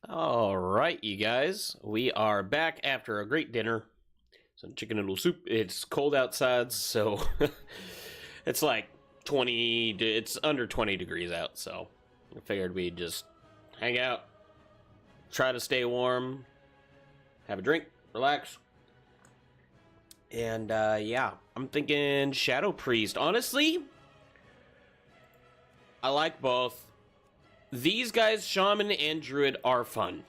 All right, you guys. We are back after a great dinner. Some chicken noodle soup. It's cold outside, so it's like 20, it's under 20 degrees out, so I figured we'd just hang out, try to stay warm, have a drink, relax. And yeah, I'm thinking Shadow Priest. Honestly, I like both. These guys, Shaman and Druid, are fun.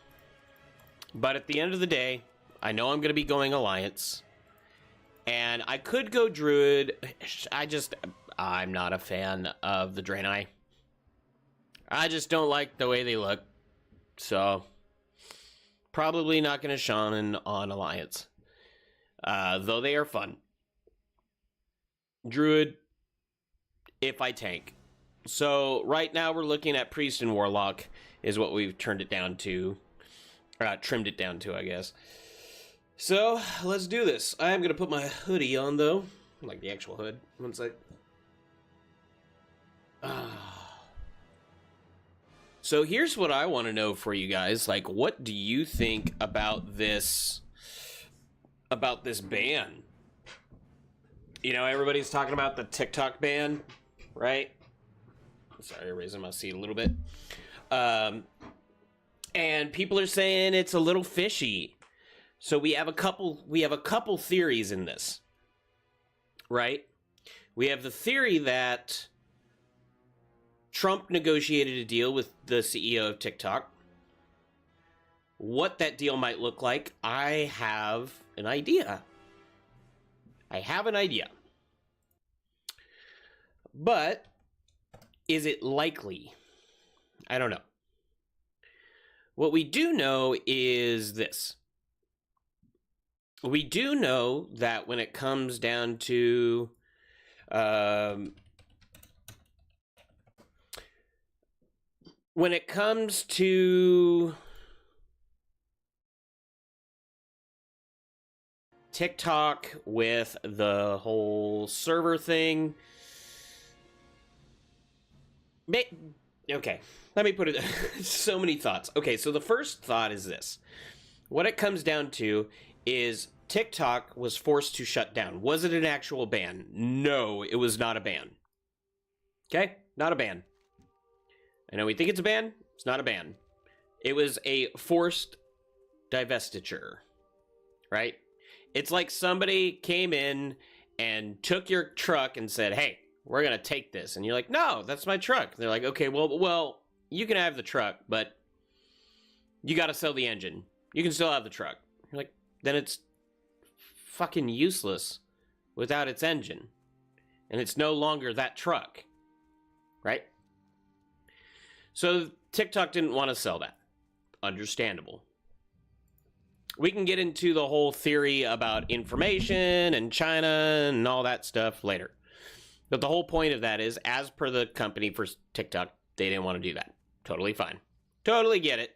But at the end of the day, I know I'm going to be going Alliance. And I could go Druid. I'm not a fan of the Draenei. I just don't like the way they look. So, probably not going to Shaman on Alliance. Though they are fun. Druid, if I tank. So, right now we're looking at Priest and Warlock is what we've turned it down to. Trimmed it down to, I guess. So, let's do this. I am going to put my hoodie on, though. Like the actual hood. One sec. So, here's what I want to know for you guys. Like, what do you think about this ban? You know, everybody's talking about the TikTok ban, right? Sorry, raising my seat a little bit. And people are saying it's a little fishy. So we have a couple theories in this. Right? We have the theory that Trump negotiated a deal with the CEO of TikTok. What that deal might look like, I have an idea. But is it likely? I don't know. What we do know is this. We do know that when it comes down to TikTok with the whole server thing. Okay, let me put it. So many thoughts. Okay, so the first thought is this. What it comes down to is TikTok was forced to shut down. Was it an actual ban? No, it was not a ban. Okay, not a ban. I know we think it's a ban. It's not a ban. It was a forced divestiture, right? It's like somebody came in and took your truck and said, hey, we're going to take this. And you're like, no, that's my truck. They're like, okay, well, you can have the truck, but you got to sell the engine. You can still have the truck. You're like, then it's fucking useless without its engine. And it's no longer that truck. Right? So TikTok didn't want to sell that. Understandable. We can get into the whole theory about information and China and all that stuff later. But the whole point of that is, as per the company for TikTok, they didn't want to do that. Totally fine. Totally get it.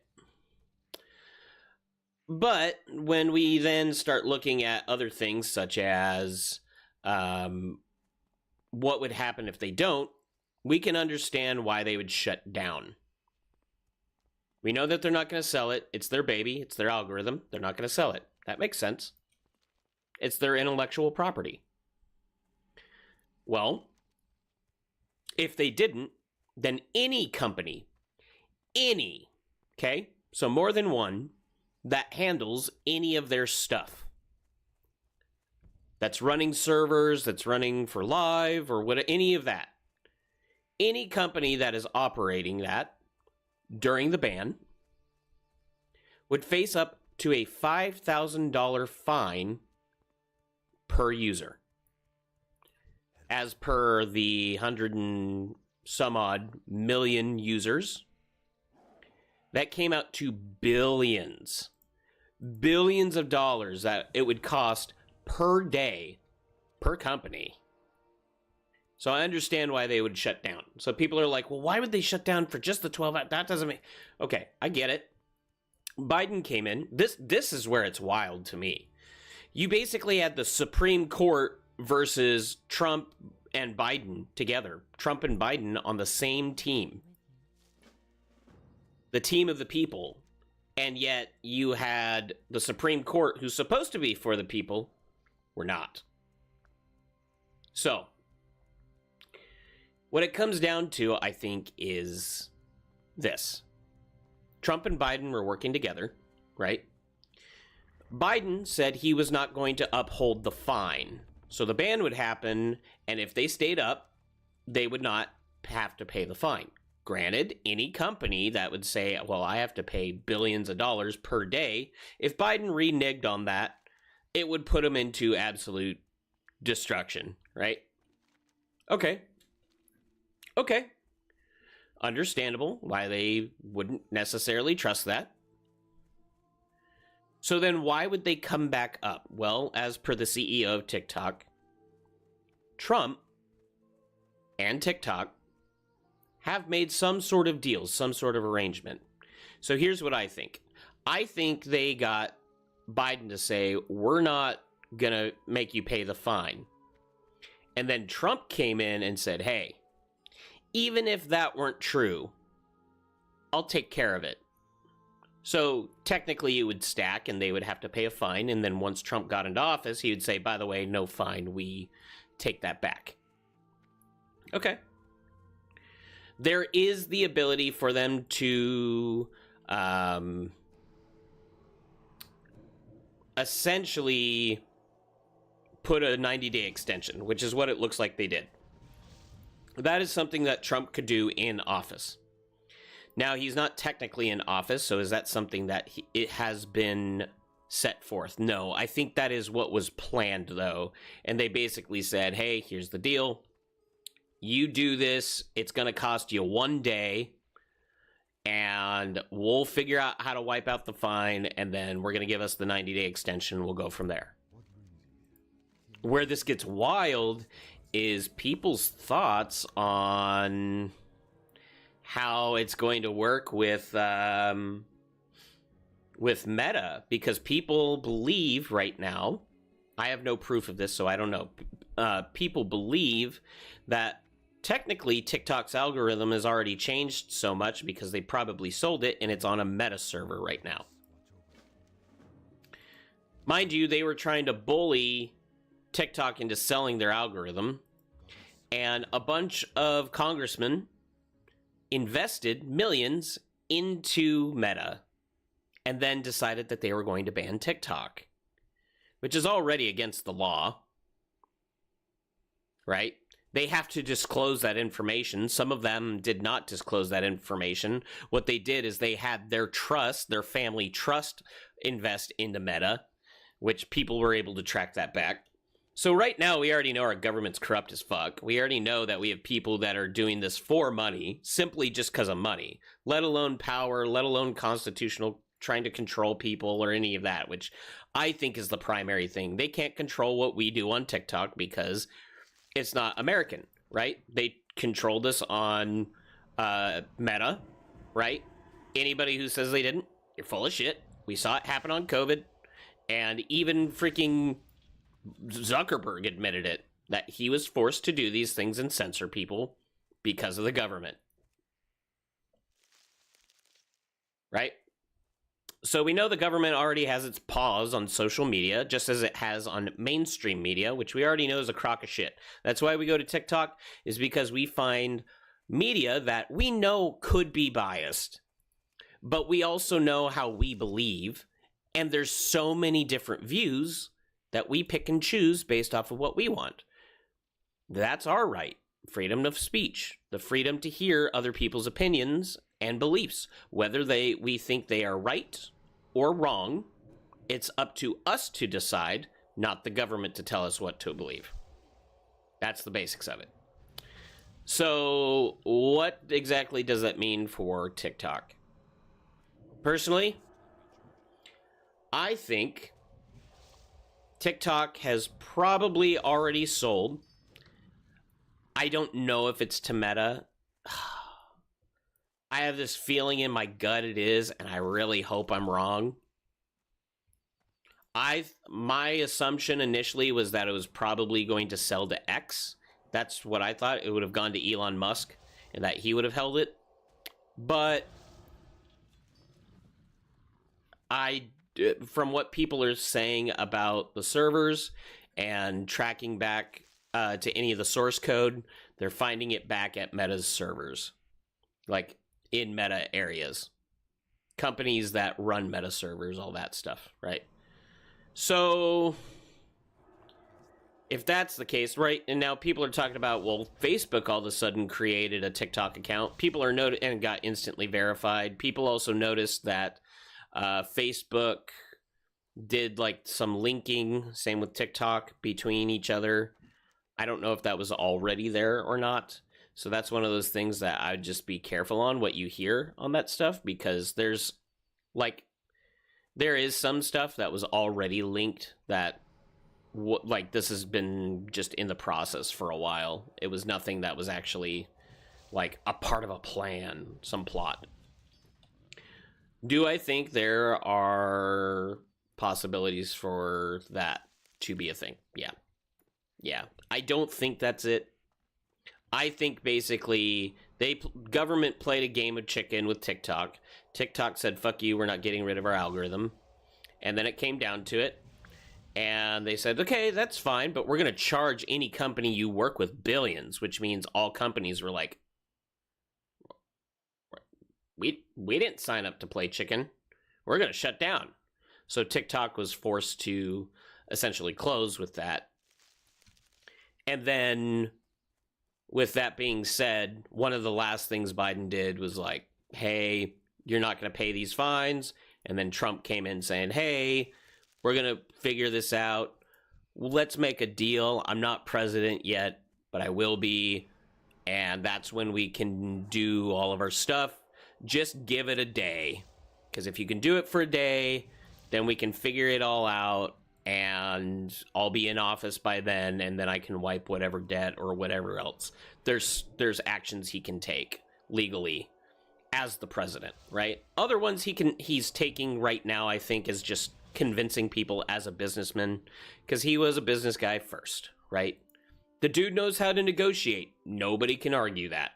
But when we then start looking at other things, such as what would happen if they don't, we can understand why they would shut down. We know that they're not going to sell it. It's their baby. It's their algorithm. They're not going to sell it. That makes sense. It's their intellectual property. Well, if they didn't, then any company, okay, so more than one, that handles any of their stuff, that's running servers, that's running for live, or what, any of that, any company that is operating that during the ban would face up to a $5,000 fine per user. As per the 100 and some odd million users, that came out to billions of dollars that it would cost per day, per company. So I understand why they would shut down. So people are like, well, why would they shut down for just the 12 hours? That doesn't make... Okay, I get it. Biden came in. This is where it's wild to me. You basically had the Supreme Court versus Trump and Biden together. Trump and Biden on the same team. The team of the people. And yet you had the Supreme Court, who's supposed to be for the people, were not. So, what it comes down to, I think, is this. Trump and Biden were working together, right? Biden said he was not going to uphold the fine. So the ban would happen, and if they stayed up, they would not have to pay the fine. Granted, any company that would say, well, I have to pay billions of dollars per day, if Biden reneged on that, it would put him into absolute destruction, right? Okay. Understandable why they wouldn't necessarily trust that. So then why would they come back up? Well, as per the CEO of TikTok, Trump and TikTok have made some sort of deals, some sort of arrangement. So here's what I think. I think they got Biden to say, we're not going to make you pay the fine. And then Trump came in and said, hey, even if that weren't true, I'll take care of it. So technically it would stack and they would have to pay a fine. And then once Trump got into office, he would say, by the way, no fine, we take that back. Okay. There is the ability for them to essentially put a 90-day extension, which is what it looks like they did. That is something that Trump could do in office. Now, he's not technically in office, so is that something that it has been set forth? No, I think that is what was planned, though. And they basically said, hey, here's the deal. You do this, it's going to cost you 1 day, and we'll figure out how to wipe out the fine, and then we're going to give us the 90-day extension. We'll go from there. Where this gets wild is people's thoughts on how it's going to work with Meta, because people believe right now, I have no proof of this, so I don't know. People believe that technically TikTok's algorithm has already changed so much because they probably sold it and it's on a Meta server right now. Mind you, they were trying to bully TikTok into selling their algorithm, and a bunch of congressmen invested millions into Meta and then decided that they were going to ban TikTok, which is already against the law, right? They have to disclose that information. Some of them did not disclose that information. What they did is they had their trust, their family trust, invest into Meta, which people were able to track that back. So right now, we already know our government's corrupt as fuck. We already know that we have people that are doing this for money, simply just because of money, let alone power, let alone constitutional, trying to control people or any of that, which I think is the primary thing. They can't control what we do on TikTok because it's not American, right? They controlled us on Meta, right? Anybody who says they didn't, you're full of shit. We saw it happen on COVID, and even freaking Zuckerberg admitted it, that he was forced to do these things and censor people because of the government. Right? So we know the government already has its paws on social media, just as it has on mainstream media, which we already know is a crock of shit. That's why we go to TikTok, is because we find media that we know could be biased, but we also know how we believe, and there's so many different views that we pick and choose based off of what we want. That's our right. Freedom of speech. The freedom to hear other people's opinions and beliefs. Whether we think they are right or wrong, it's up to us to decide, not the government to tell us what to believe. That's the basics of it. So, what exactly does that mean for TikTok? Personally, I think TikTok has probably already sold. I don't know if it's to Meta. I have this feeling in my gut it is, and I really hope I'm wrong. My assumption initially was that it was probably going to sell to X. That's what I thought. It would have gone to Elon Musk, and that he would have held it. But from what people are saying about the servers and tracking back to any of the source code, they're finding it back at Meta's servers, like in Meta areas, companies that run Meta servers, all that stuff, right? So if that's the case, right, and now people are talking about, well, Facebook all of a sudden created a TikTok account. People are and got instantly verified. People also noticed that Facebook did like some linking, same with TikTok, between each other. I don't know if that was already there or not. So that's one of those things that I'd just be careful on what you hear on that stuff, because there is some stuff that was already linked that like this has been just in the process for a while. It was nothing that was actually like a part of a plan, some plot. Do I think there are possibilities for that to be a thing? Yeah. I don't think that's it. I think basically government played a game of chicken with TikTok. TikTok said, fuck you, we're not getting rid of our algorithm. And then it came down to it. And they said, okay, that's fine, but we're going to charge any company you work with billions, which means all companies were like, we didn't sign up to play chicken. We're going to shut down. So TikTok was forced to essentially close with that. And then, with that being said, one of the last things Biden did was like, hey, you're not going to pay these fines. And then Trump came in saying, hey, we're going to figure this out. Let's make a deal. I'm not president yet, but I will be. And that's when we can do all of our stuff. Just give it a day. Because if you can do it for a day, then we can figure it all out. And I'll be in office by then. And then I can wipe whatever debt or whatever else. There's actions he can take legally as the president, right? Other ones he's taking right now, I think, is just convincing people as a businessman, because he was a business guy first, right? The dude knows how to negotiate. Nobody can argue that.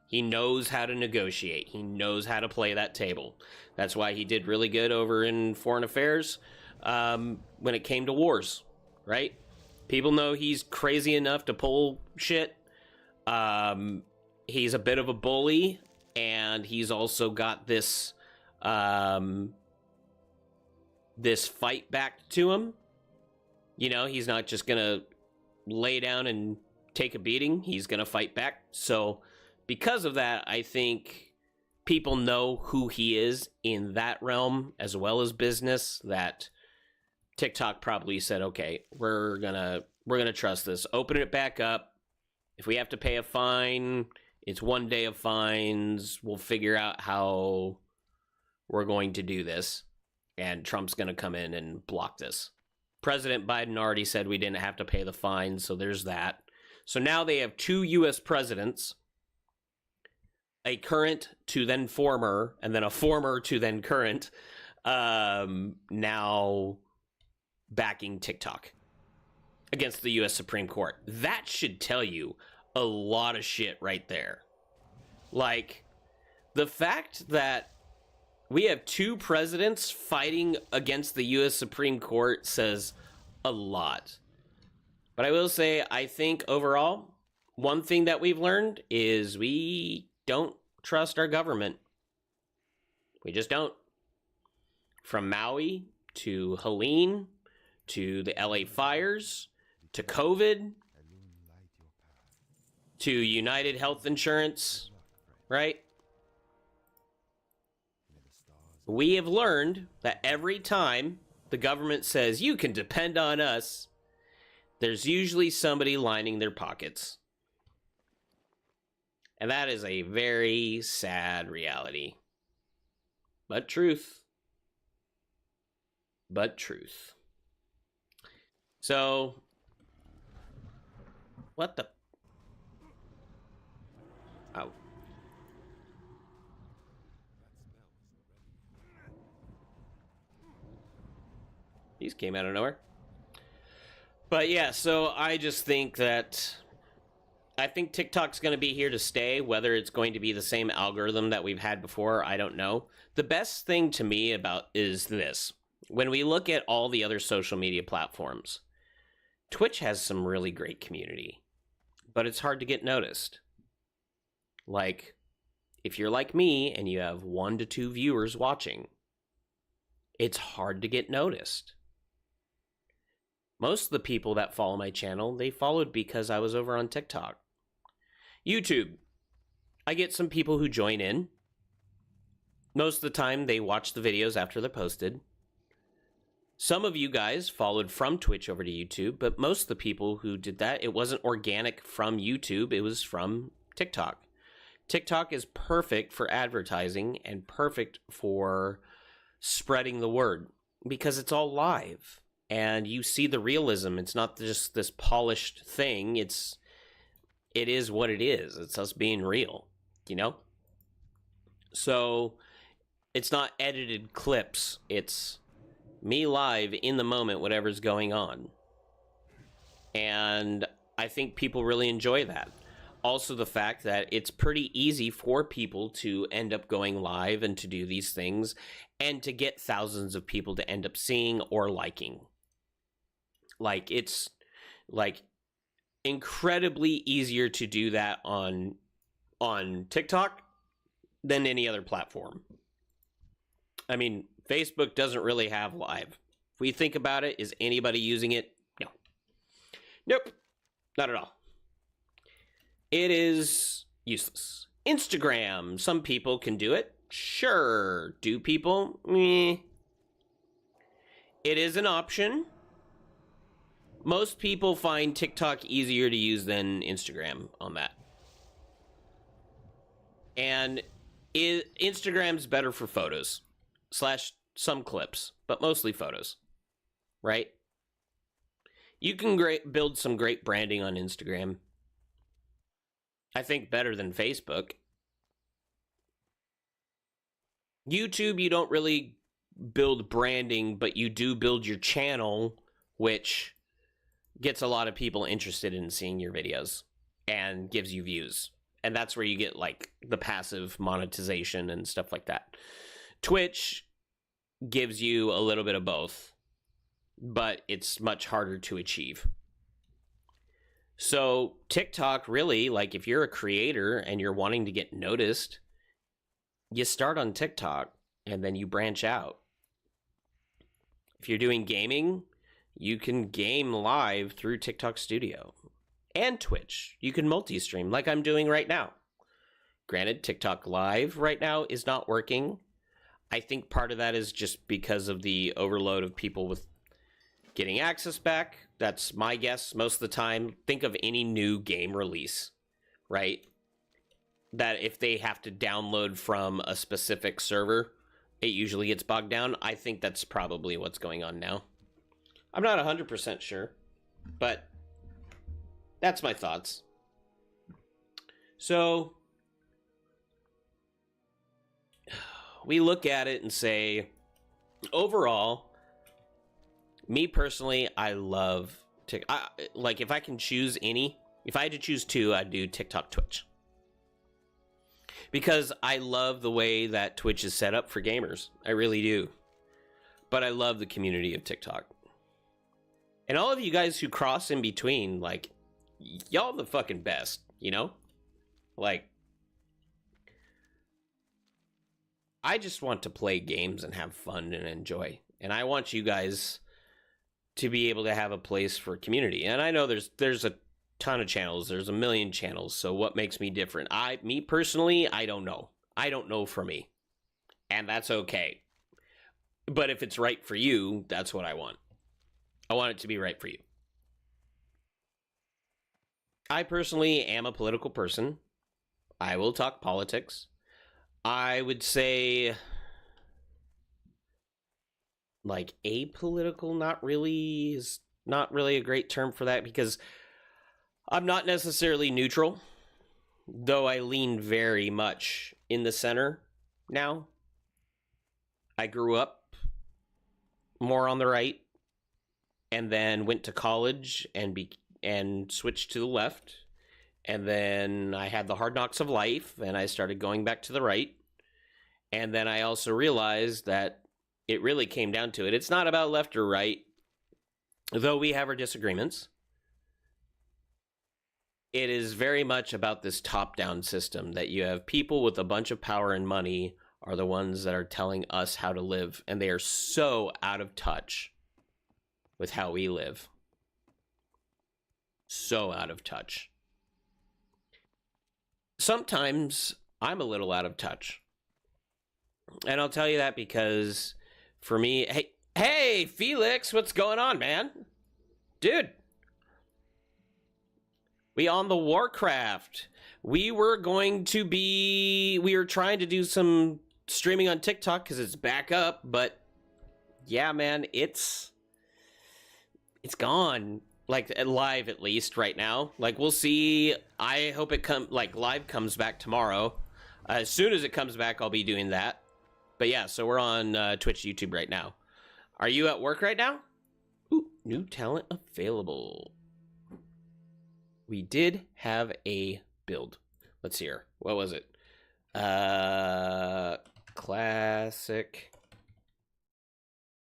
He knows how to negotiate. He knows how to play that table. That's why he did really good over in foreign affairs when it came to wars, right? People know he's crazy enough to pull shit. He's a bit of a bully, and he's also got this this fight back to him. You know, he's not just gonna lay down and take a beating. He's gonna fight back. So because of that, I think people know who he is in that realm as well as business, that TikTok probably said, okay, we're gonna trust this. Open it back up. If we have to pay a fine, it's 1 day of fines. We'll figure out how we're going to do this. And Trump's going to come in and block this. President Biden already said we didn't have to pay the fines, so there's that. So now they have 2 U.S. presidents, a current to then former, and then a former to then current, now backing TikTok against the U.S. Supreme Court. That should tell you a lot of shit right there. Like, the fact that we have 2 presidents fighting against the U.S. Supreme Court says a lot. But I will say, I think overall, one thing that we've learned is we don't trust our government. We just don't. From Maui to Helene to the LA fires to COVID to United Health Insurance, right? We have learned that every time the government says, you can depend on us, there's usually somebody lining their pockets. And that is a very sad reality. But truth. But truth. So, what the... Oh. These came out of nowhere. But yeah, so I just think that I think TikTok's going to be here to stay. Whether it's going to be the same algorithm that we've had before, I don't know. The best thing to me about is this. When we look at all the other social media platforms, Twitch has some really great community, but it's hard to get noticed. Like, if you're like me and you have 1 to 2 viewers watching, it's hard to get noticed. Most of the people that follow my channel, they followed because I was over on TikTok. YouTube, I get some people who join in. Most of the time, they watch the videos after they're posted. Some of you guys followed from Twitch over to YouTube, but most of the people who did that, it wasn't organic from YouTube, it was from TikTok. TikTok is perfect for advertising and perfect for spreading the word because it's all live and you see the realism. It's not just this polished thing. It is what it is. It's us being real, you know? So it's not edited clips. It's me live in the moment, whatever's going on. And I think people really enjoy that. Also, the fact that it's pretty easy for people to end up going live and to do these things and to get thousands of people to end up seeing or liking. Like, it's like incredibly easier to do that on TikTok than any other platform. I mean, Facebook doesn't really have live. If we think about it, is anybody using it? No. Nope. Not at all. It is useless. Instagram, some people can do it. Sure. Do people? Meh. It is an option. Most people find TikTok easier to use than Instagram on that. And Instagram's better for photos. / some clips, but mostly photos. Right? You can build some great branding on Instagram. I think better than Facebook. YouTube, you don't really build branding, but you do build your channel, which gets a lot of people interested in seeing your videos and gives you views. And that's where you get like the passive monetization and stuff like that. Twitch gives you a little bit of both, but it's much harder to achieve. So TikTok, really, like if you're a creator and you're wanting to get noticed, you start on TikTok and then you branch out. If you're doing gaming, you can game live through TikTok Studio and Twitch. You can multi-stream like I'm doing right now. Granted, TikTok Live right now is not working. I think part of that is just because of the overload of people with getting access back. That's my guess most of the time. Think of any new game release, right? That if they have to download from a specific server, it usually gets bogged down. I think that's probably what's going on now. I'm not 100% sure, but that's my thoughts. So we look at it and say, overall, me personally, I love TikTok. Like, if I can choose if I had to choose 2, I'd do TikTok, Twitch. Because I love the way that Twitch is set up for gamers. I really do. But I love the community of TikTok. And all of you guys who cross in between, like, y'all the fucking best, you know? Like, I just want to play games and have fun and enjoy. And I want you guys to be able to have a place for community. And I know there's a ton of channels. There's a million channels. So what makes me different? Me personally, I don't know. I don't know for me. And that's okay. But if it's right for you, that's what I want. I want it to be right for you. I personally am a political person. I will talk politics. I would say like apolitical, not really a great term for that, because I'm not necessarily neutral, though I lean very much in the center now. I grew up more on the right and then went to college and switched to the left And then I had the hard knocks of life, and I started going back to the right. And then I also realized that it really came down to it. It's not about left or right, though we have our disagreements. It is very much about this top-down system that you have people with a bunch of power and money are the ones that are telling us how to live, and they are so out of touch with how we live. So out of touch. Sometimes I'm a little out of touch. And I'll tell you that because for me, hey, Felix, what's going on, man? Dude. We on the Warcraft. We were trying to do some streaming on TikTok because it's back up, but yeah, man, it's gone. Like live at least right now. Like we'll see. I hope live comes back tomorrow. As soon as it comes back, I'll be doing that. But yeah, so we're on Twitch, YouTube right now. Are you at work right now? Ooh, new talent available. We did have a build. Let's see here. What was it? Classic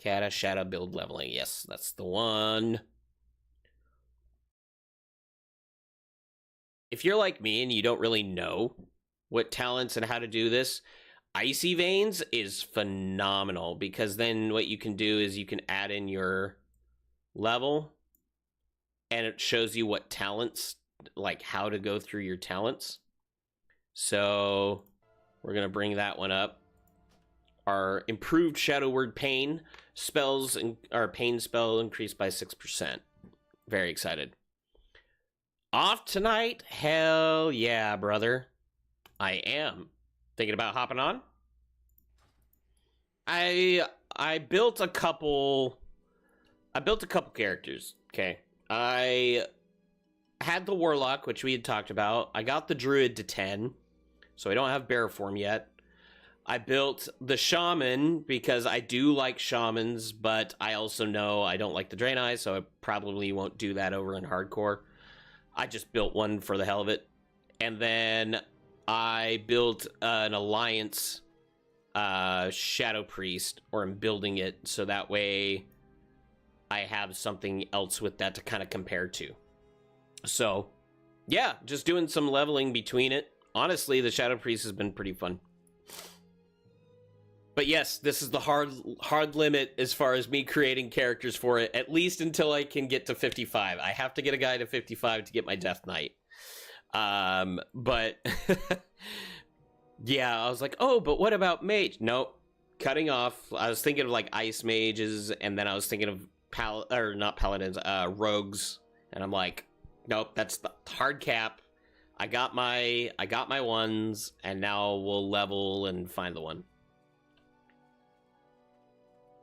Kata Shadow build leveling. Yes, that's the one. If you're like me and you don't really know what talents and how to do this, Icy Veins is phenomenal because then what you can do is you can add in your level and it shows you what talents, like how to go through your talents. So we're going to bring that one up. Our improved Shadow Word Pain spells, and our pain spell increased by 6%. Very excited. Off tonight? Hell yeah, brother. I am. Thinking about hopping on? I built a couple characters, okay? I had the Warlock, which we had talked about. I got the Druid to 10, so I don't have Bear form yet. I built the Shaman because I do like Shamans, but I also know I don't like the Draenei, so I probably won't do that over in Hardcore. I just built one for the hell of it. And then I built an Alliance Shadow Priest, or I'm building it so that way I have something else with that to kind of compare to. So, yeah, just doing some leveling between it. Honestly, the Shadow Priest has been pretty fun. But yes, this is the hard limit as far as me creating characters for it, at least until I can get to 55. I have to get a guy to 55 to get my Death Knight. But yeah, I was like, oh, but what about mage? Nope, cutting off. I was thinking of like ice mages, and then I was thinking of not paladins, rogues, and I'm like, nope, that's the hard cap. I got my ones, and now we'll level and find the one.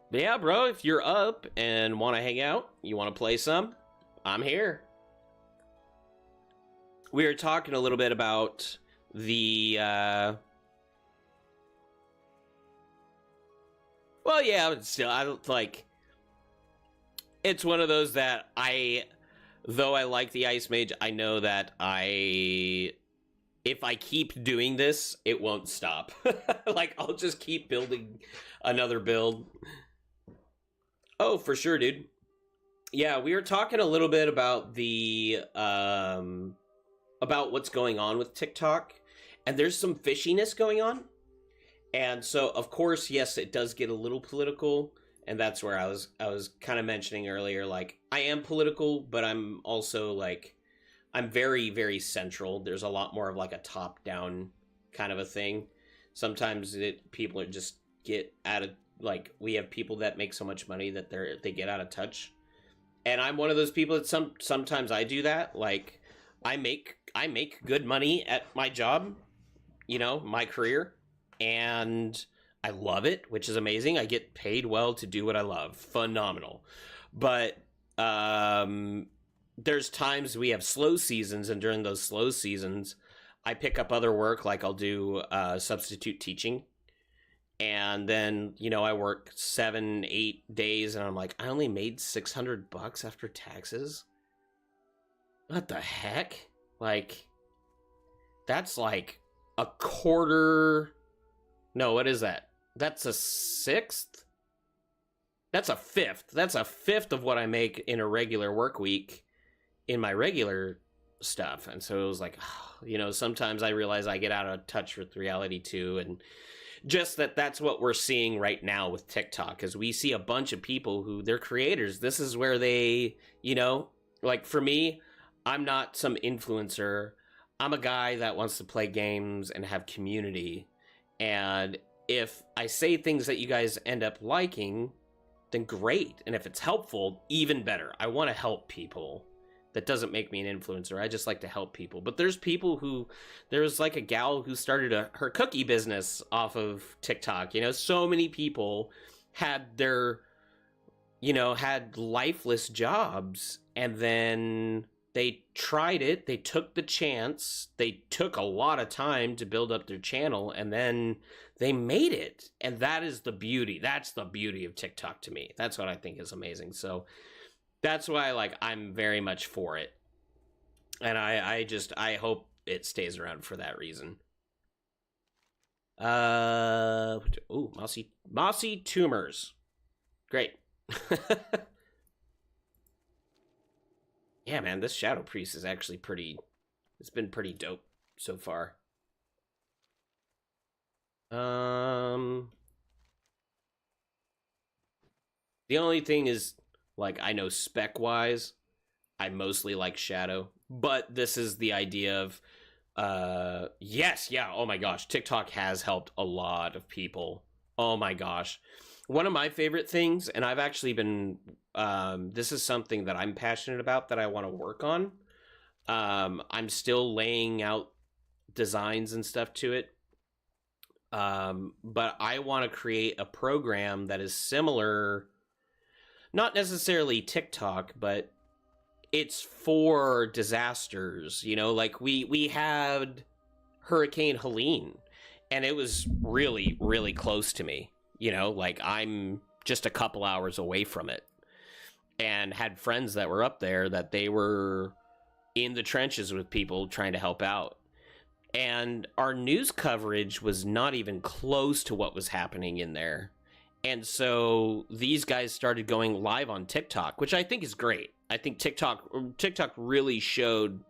But yeah, bro, if you're up and want to hang out, you want to play some, I'm here. We were talking a little bit about the, well, yeah, but still, I don't, like, it's one of those that though I like the Ice Mage, I know that if I keep doing this, it won't stop. Like, I'll just keep building another build. Oh, for sure, dude. Yeah, we were talking a little bit about the, about what's going on with TikTok, and there's some fishiness going on. And so, of course, yes, it does get a little political, and that's where I was kind of mentioning earlier, like, I am political, but I'm also, like, I'm very, very central. There's a lot more of, like, a top-down kind of a thing. Sometimes people are just get out of, like, we have people that make so much money that they get out of touch. And I'm one of those people that sometimes I do that. Like, I make good money at my job, you know, my career, and I love it, which is amazing. I get paid well to do what I love. Phenomenal. But there's times we have slow seasons, and during those slow seasons, I pick up other work, like I'll do substitute teaching. And then, you know, I work 7-8 days, and I'm like, I only made $600 after taxes? What the heck? Like, That's like a quarter. No, what is that? That's a sixth? That's a fifth. That's a fifth of what I make in a regular work week in my regular stuff. And so it was like, sometimes I realize I get out of touch with reality too. And just that's what we're seeing right now with TikTok, is we see a bunch of people who they're creators. This is where they, like for me, I'm not some influencer. I'm a guy that wants to play games and have community. And if I say things that you guys end up liking, then great. And if it's helpful, even better. I want to help people. That doesn't make me an influencer. I just like to help people. But there's people there's like a gal who started her cookie business off of TikTok. So many people had had lifeless jobs, and then they tried it. They took the chance. They took a lot of time to build up their channel, and then they made it. And that is the beauty. That's the beauty of TikTok to me. That's what I think is amazing. So that's why, I'm very much for it. And I hope it stays around for that reason. Mossy tumors. Great. Yeah, man, this Shadow Priest is actually it's been pretty dope so far. The only thing is, I know spec-wise, I mostly like Shadow, but this is the idea of, yes, yeah, oh my gosh, TikTok has helped a lot of people. Oh my gosh. One of my favorite things, and I've actually been, this is something that I'm passionate about that I want to work on. I'm still laying out designs and stuff to it. But I want to create a program that is similar, not necessarily TikTok, but it's for disasters. We had Hurricane Helene, and it was really, really close to me. I'm just a couple hours away from it, and had friends that were up there that they were in the trenches with people trying to help out. And our news coverage was not even close to what was happening in there. And so these guys started going live on TikTok, which I think is great. I think TikTok really showed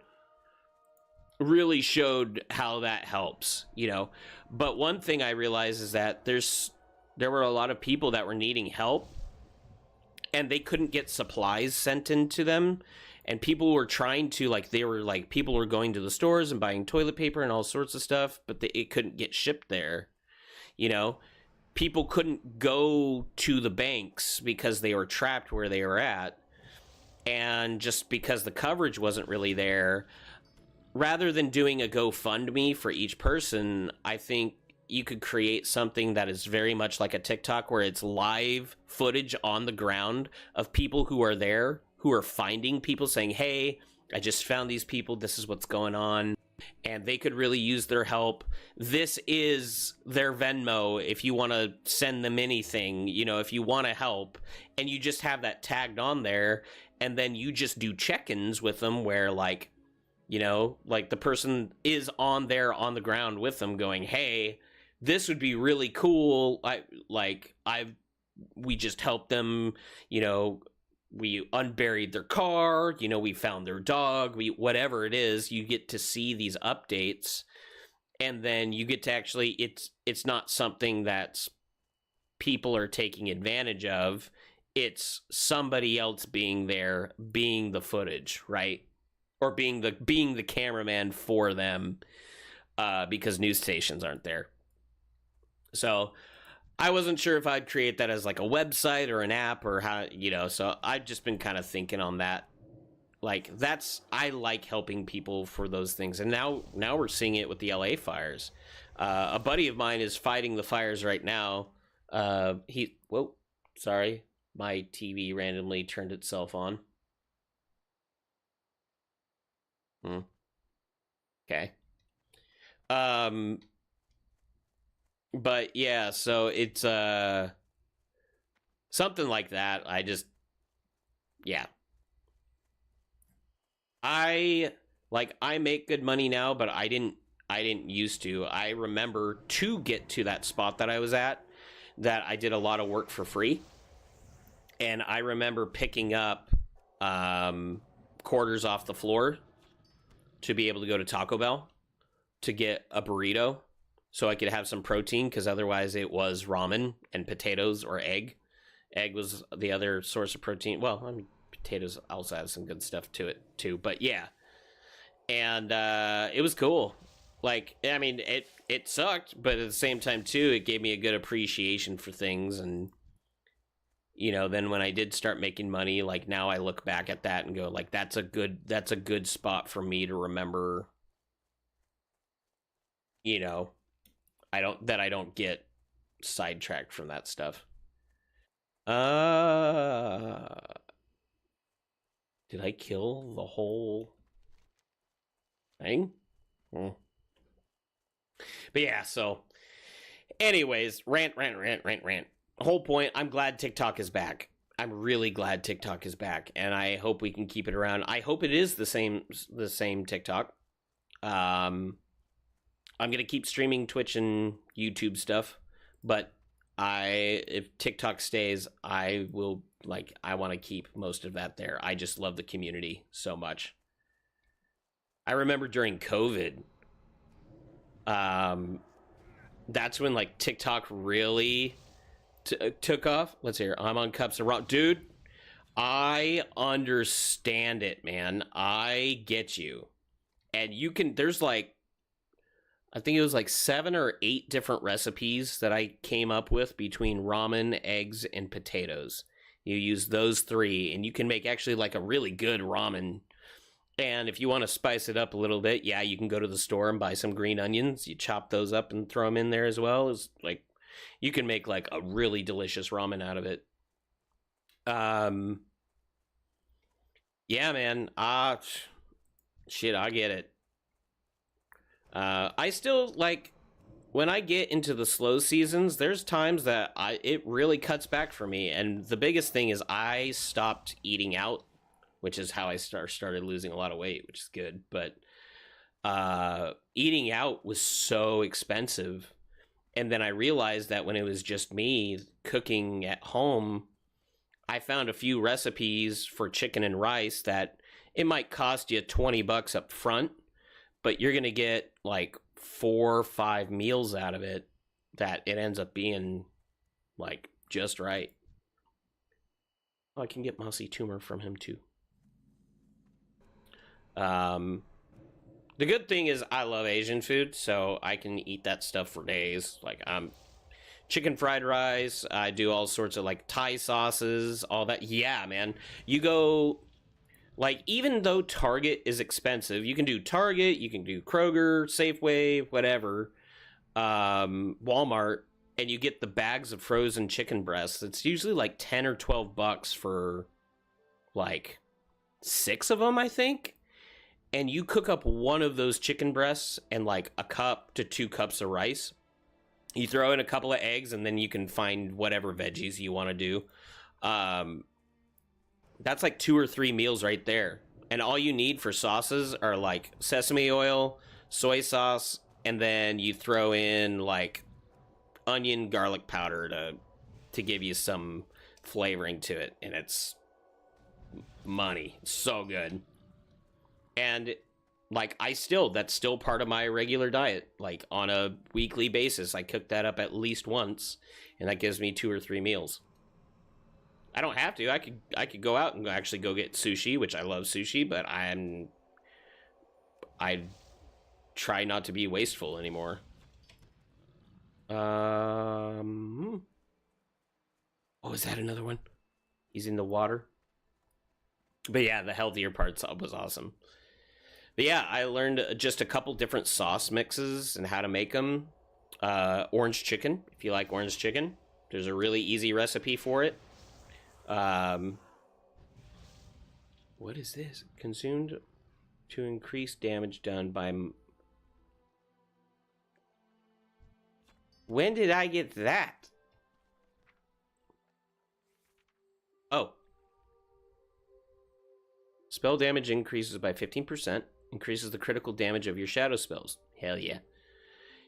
how that helps, But one thing I realized is that there were a lot of people that were needing help, and they couldn't get supplies sent into them. And people were trying to, people were going to the stores and buying toilet paper and all sorts of stuff, but it couldn't get shipped there. People couldn't go to the banks because they were trapped where they were at. And just because the coverage wasn't really there, rather than doing a GoFundMe for each person, I think you could create something that is very much like a TikTok, where it's live footage on the ground of people who are there, who are finding people, saying, hey, I just found these people, this is what's going on, and they could really use their help. This is their Venmo if you want to send them anything, if you want to help, and you just have that tagged on there, and then you just do check-ins with them where, the person is on the ground with them going, hey, this would be really cool. We just helped them, we unburied their car, we found their dog, whatever it is. You get to see these updates, and then you get to actually, it's not something that people are taking advantage of. It's somebody else being there, being the footage, right? Or being the cameraman for them, because news stations aren't there. So I wasn't sure if I'd create that as a website or an app, or how, so I've just been kind of thinking on that. I like helping people for those things. And now we're seeing it with the LA fires. A buddy of mine is fighting the fires right now. Whoa, sorry. My TV randomly turned itself on. Okay. But yeah, so it's something like that. Yeah. I make good money now, but I didn't I didn't used to. I remember to get to that spot that I was at, that I did a lot of work for free. And I remember picking up quarters off the floor to be able to go to Taco Bell to get a burrito so I could have some protein, because otherwise it was ramen and potatoes or egg. Egg was the other source of protein. Well, I mean, potatoes also have some good stuff to it too. But yeah, and it was cool. Like, I mean, it sucked, but at the same time too, it gave me a good appreciation for things. And then when I did start making money, like now I look back at that and go, like, that's a good spot for me to remember. I don't get sidetracked from that stuff. Uh, did I kill the whole thing? Hmm. But yeah, so anyways, rant. The whole point, I'm glad TikTok is back. I'm really glad TikTok is back, and I hope we can keep it around. I hope it is the same TikTok. I'm gonna keep streaming Twitch and YouTube stuff, but if TikTok stays, I will, like, I want to keep most of that there. I just love the community so much. I remember during COVID, um, that's when like TikTok really took off. Let's hear. I'm on Cups and Rock, dude. I understand it, man. I get you, and you can. There's like, I think it was like 7 or 8 different recipes that I came up with between ramen, eggs, and potatoes. You use those 3, and you can make actually like a really good ramen. And if you want to spice it up a little bit, yeah, you can go to the store and buy some green onions. You chop those up and throw them in there as well. It's like, you can make like a really delicious ramen out of it. Um, yeah, man. Shit, I get it. I still like, when I get into the slow seasons, there's times that it really cuts back for me, and the biggest thing is I stopped eating out, which is how I started losing a lot of weight, which is good. But eating out was so expensive, and then I realized that when it was just me cooking at home, I found a few recipes for chicken and rice that it might cost you $20 up front, but you're gonna get like 4 or 5 meals out of it, that it ends up being like just right. Oh, I can get mossy tumor from him too. Um, the good thing is I love Asian food, so I can eat that stuff for days. Like, chicken fried rice. I do all sorts of like Thai sauces, all that. Yeah, man. You go, like, even though Target is expensive, you can do Target, you can do Kroger, Safeway, whatever, Walmart, and you get the bags of frozen chicken breasts. It's usually like 10 or 12 bucks for like 6 of them, I think. And you cook up one of those chicken breasts and like a cup to 2 cups of rice. You throw in a couple of eggs, and then you can find whatever veggies you want to do. That's like 2 or 3 meals right there. And all you need for sauces are like sesame oil, soy sauce, and then you throw in like onion, garlic powder to give you some flavoring to it. And it's money. It's so good. And like, that's still part of my regular diet. Like, on a weekly basis, I cook that up at least once, and that gives me 2 or 3 meals. I don't have to. I could go out and actually go get sushi, which I love sushi, but I try not to be wasteful anymore. Oh, is that another one? He's in the water. But yeah, the healthier parts was awesome. But yeah, I learned just a couple different sauce mixes and how to make them. Orange chicken, if you like orange chicken, there's a really easy recipe for it. What is this? Consumed to increase damage done by... When did I get that? Oh. Spell damage increases by 15%. Increases the critical damage of your shadow spells. Hell yeah.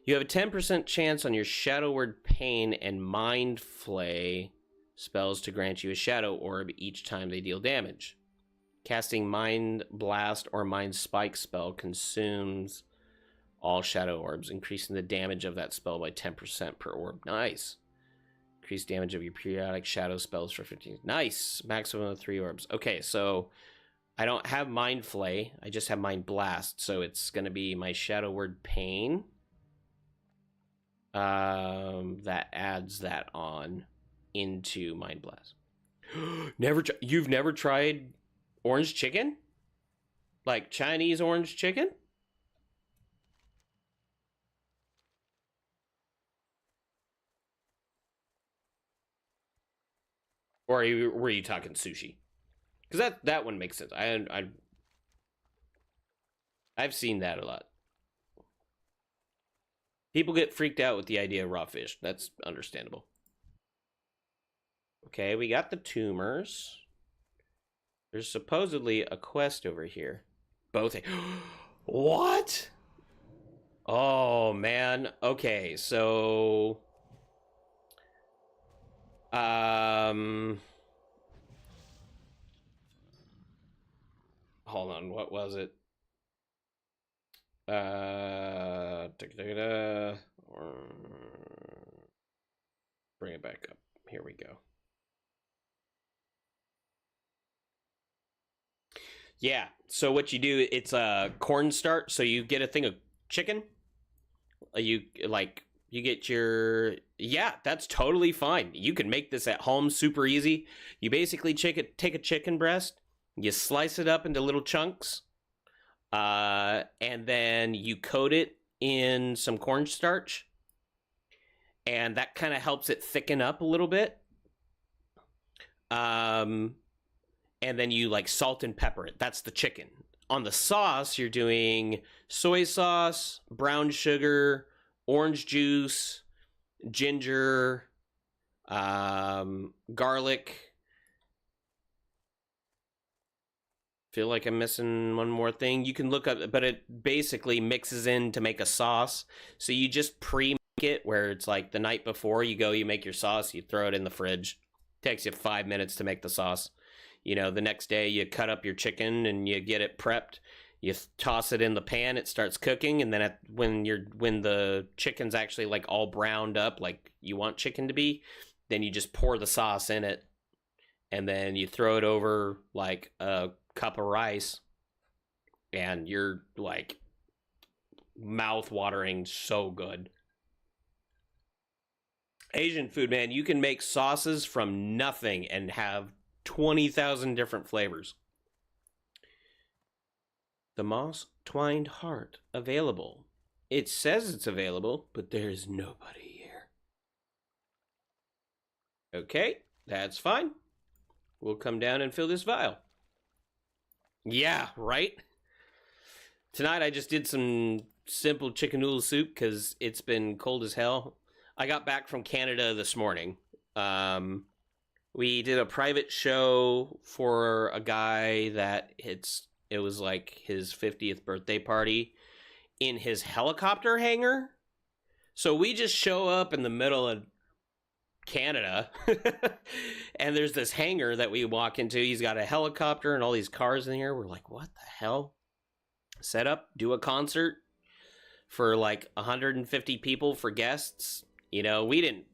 You have a 10% chance on your Shadow Word Pain and Mind Flay spells to grant you a Shadow Orb each time they deal damage. Casting Mind Blast or Mind Spike spell consumes all Shadow Orbs, increasing the damage of that spell by 10% per orb. Nice. Increase damage of your periodic shadow spells for 15. Nice. Maximum of 3 orbs. Okay, so I don't have Mind Flay. I just have Mind Blast. So it's going to be my Shadow Word Pain. That adds that on into Mind Blast. You've never tried orange chicken? Like Chinese orange chicken? Or were you talking sushi? Because that one makes sense. I've seen that a lot. People get freaked out with the idea of raw fish. That's understandable. Okay, we got the tumors. There's supposedly a quest over here. Both. What? Oh, man. Okay, so... Hold on, what was it? Bring it back up. Here we go. Yeah, so what you do, it's a cornstarch. So you get a thing of chicken. You get your... Yeah, that's totally fine. You can make this at home super easy. You basically take a chicken breast, you slice it up into little chunks, and then you coat it in some cornstarch, and that kind of helps it thicken up a little bit. And then you like salt and pepper it. That's the chicken. On the sauce, you're doing soy sauce, brown sugar, orange juice, ginger, garlic. Feel like I'm missing one more thing. You can look up, but it basically mixes in to make a sauce. So you just pre-make it where it's like the night before you make your sauce, you throw it in the fridge. Takes you 5 minutes to make the sauce. You know, the next day you cut up your chicken and you get it prepped. You toss it in the pan, it starts cooking, and then when the chicken's actually like all browned up like you want chicken to be, then you just pour the sauce in it, and then you throw it over like a cup of rice, and you're like mouth-watering, so good. Asian food, man, you can make sauces from nothing and have 20,000 different flavors. The Moss Twined Heart available. It says it's available, but there's nobody here. Okay, that's fine. We'll come down and fill this vial. Yeah, right? Tonight I just did some simple chicken noodle soup because it's been cold as hell. I got back from Canada this morning. We did a private show for a guy that it was like his 50th birthday party in his helicopter hangar. So we just show up in the middle of Canada and there's this hangar that we walk into. He's got a helicopter and all these cars in here. We're like, what the hell? Set up, do a concert for like 150 people for guests. You know, we didn't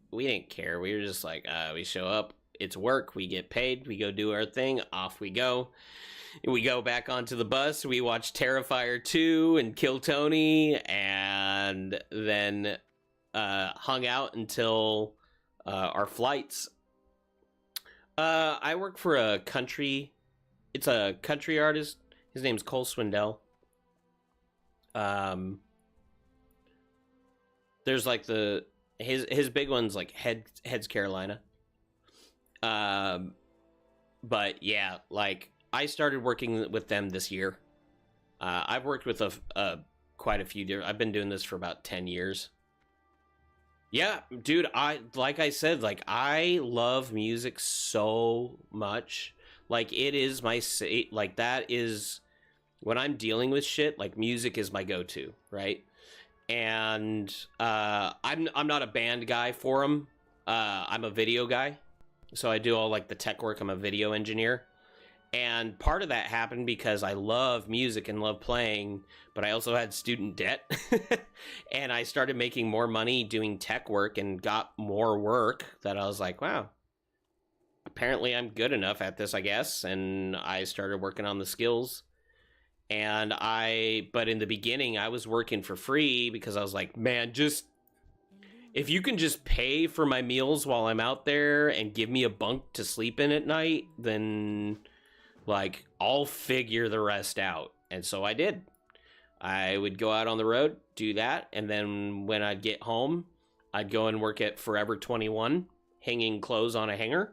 care. We were just like, we show up, it's work, we get paid, we go do our thing, off we go. We go back onto the bus, we watch Terrifier 2 and Kill Tony, and then hung out until our flights. I work for a country artist. His name's Cole Swindell. There's like his big one's like Heads Carolina. But yeah, like I started working with them this year. I've worked with quite a few different. I've been doing this for about 10 years. Yeah, dude, I love music so much. Like it is that is when I'm dealing with shit, like music is my go-to, right? And I'm not a band guy for them. I'm a video guy, so I do all like the tech work. I'm a video engineer, and part of that happened because I love music and love playing, but I also had student debt, and I started making more money doing tech work and got more work that I was like, wow, apparently I'm good enough at this, I guess. And I started working on the skills. But in the beginning, I was working for free because I was like, man, just if you can just pay for my meals while I'm out there and give me a bunk to sleep in at night, then like I'll figure the rest out. And so I did. I would go out on the road, do that, and then when I'd get home, I'd go and work at Forever 21, hanging clothes on a hanger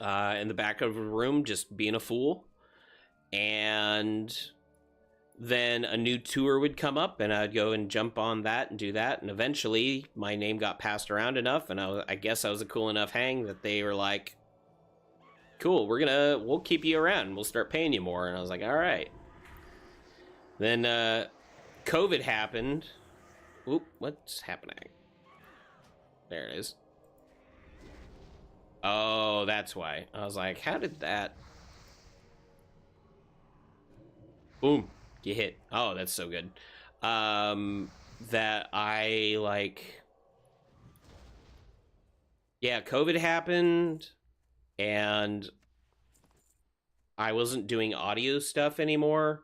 in the back of a room, just being a fool. And then a new tour would come up, and I'd go and jump on that and do that. And eventually, my name got passed around enough, and I guess I was a cool enough hang that they were like, "Cool, we'll keep you around. We'll start paying you more." And I was like, "All right." Then COVID happened. Oop, what's happening? There it is. Oh, that's why. I was like, how did that? Boom, you hit. Oh, that's so good. That I like. Yeah, COVID happened, and I wasn't doing audio stuff anymore.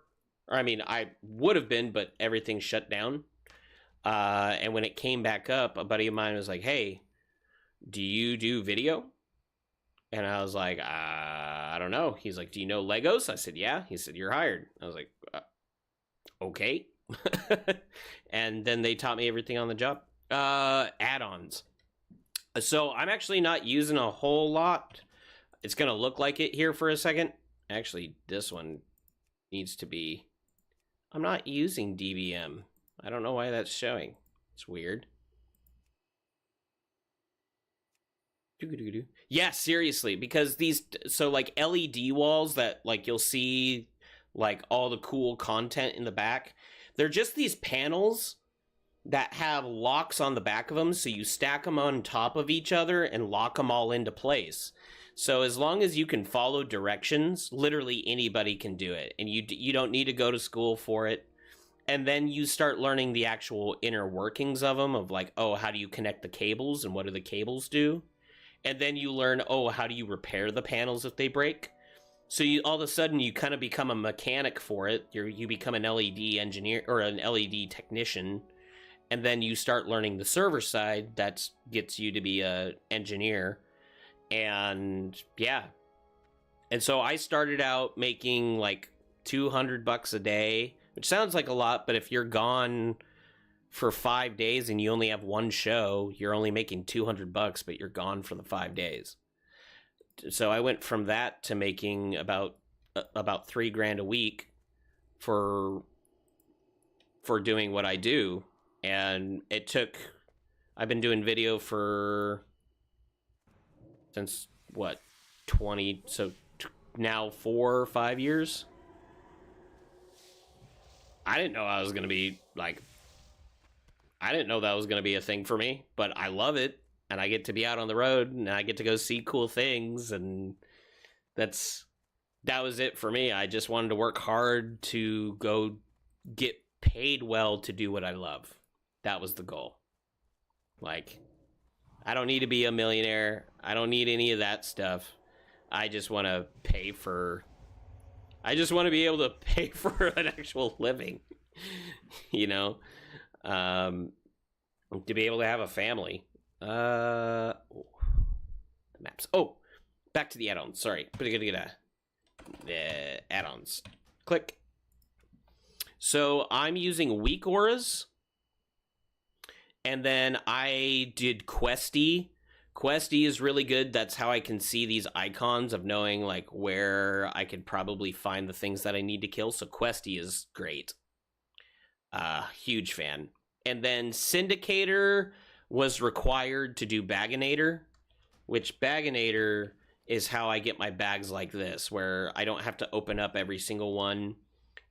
Or, I mean, I would have been, but everything shut down. And when it came back up, a buddy of mine was like, "Hey, do you do video?" And I was like, I don't know. He's like, "Do you know Legos?" I said, "Yeah." He said, "You're hired." I was like, okay. And then they taught me everything on the job. Add-ons. So I'm actually not using a whole lot. It's going to look like it here for a second. Actually, this one needs to be... I'm not using DBM. I don't know why that's showing. It's weird. Yeah, seriously, because these... So, like, LED walls that, like, you'll see, like, all the cool content in the back. They're just these panels that have locks on the back of them, so you stack them on top of each other and lock them all into place. So as long as you can follow directions, literally anybody can do it, and you don't need to go to school for it. And then you start learning the actual inner workings of them, of like, oh, how do you connect the cables and what do the cables do? And then you learn, oh, how do you repair the panels if they break? So you all of a sudden you kind of become a mechanic for it. You become an LED engineer or an LED technician, and then you start learning the server side. That gets you to be a engineer. And yeah. And so I started out making like $200 a day, which sounds like a lot, but if you're gone for 5 days and you only have one show, you're only making $200, but you're gone for the 5 days. So I went from that to making about $3,000 a week for doing what I do. And I've been doing video since what, 20, so now 4 or 5 years. I didn't know I didn't know that was going to be a thing for me, but I love it. And I get to be out on the road, and I get to go see cool things, and that was it for me. I just wanted to work hard to go get paid well to do what I love. That was the goal. Like, I don't need to be a millionaire. I don't need any of that stuff. I just want to be able to pay for an actual living, you know, to be able to have a family. The maps. Oh, back to the add-ons. Sorry. The add-ons. Click. So I'm using Weak Auras. And then I did Questy. Questy is really good. That's how I can see these icons of knowing like where I could probably find the things that I need to kill. So Questy is great. Huge fan. And then Syndicator was required to do Baginator, which Baginator is how I get my bags like this, where I don't have to open up every single one.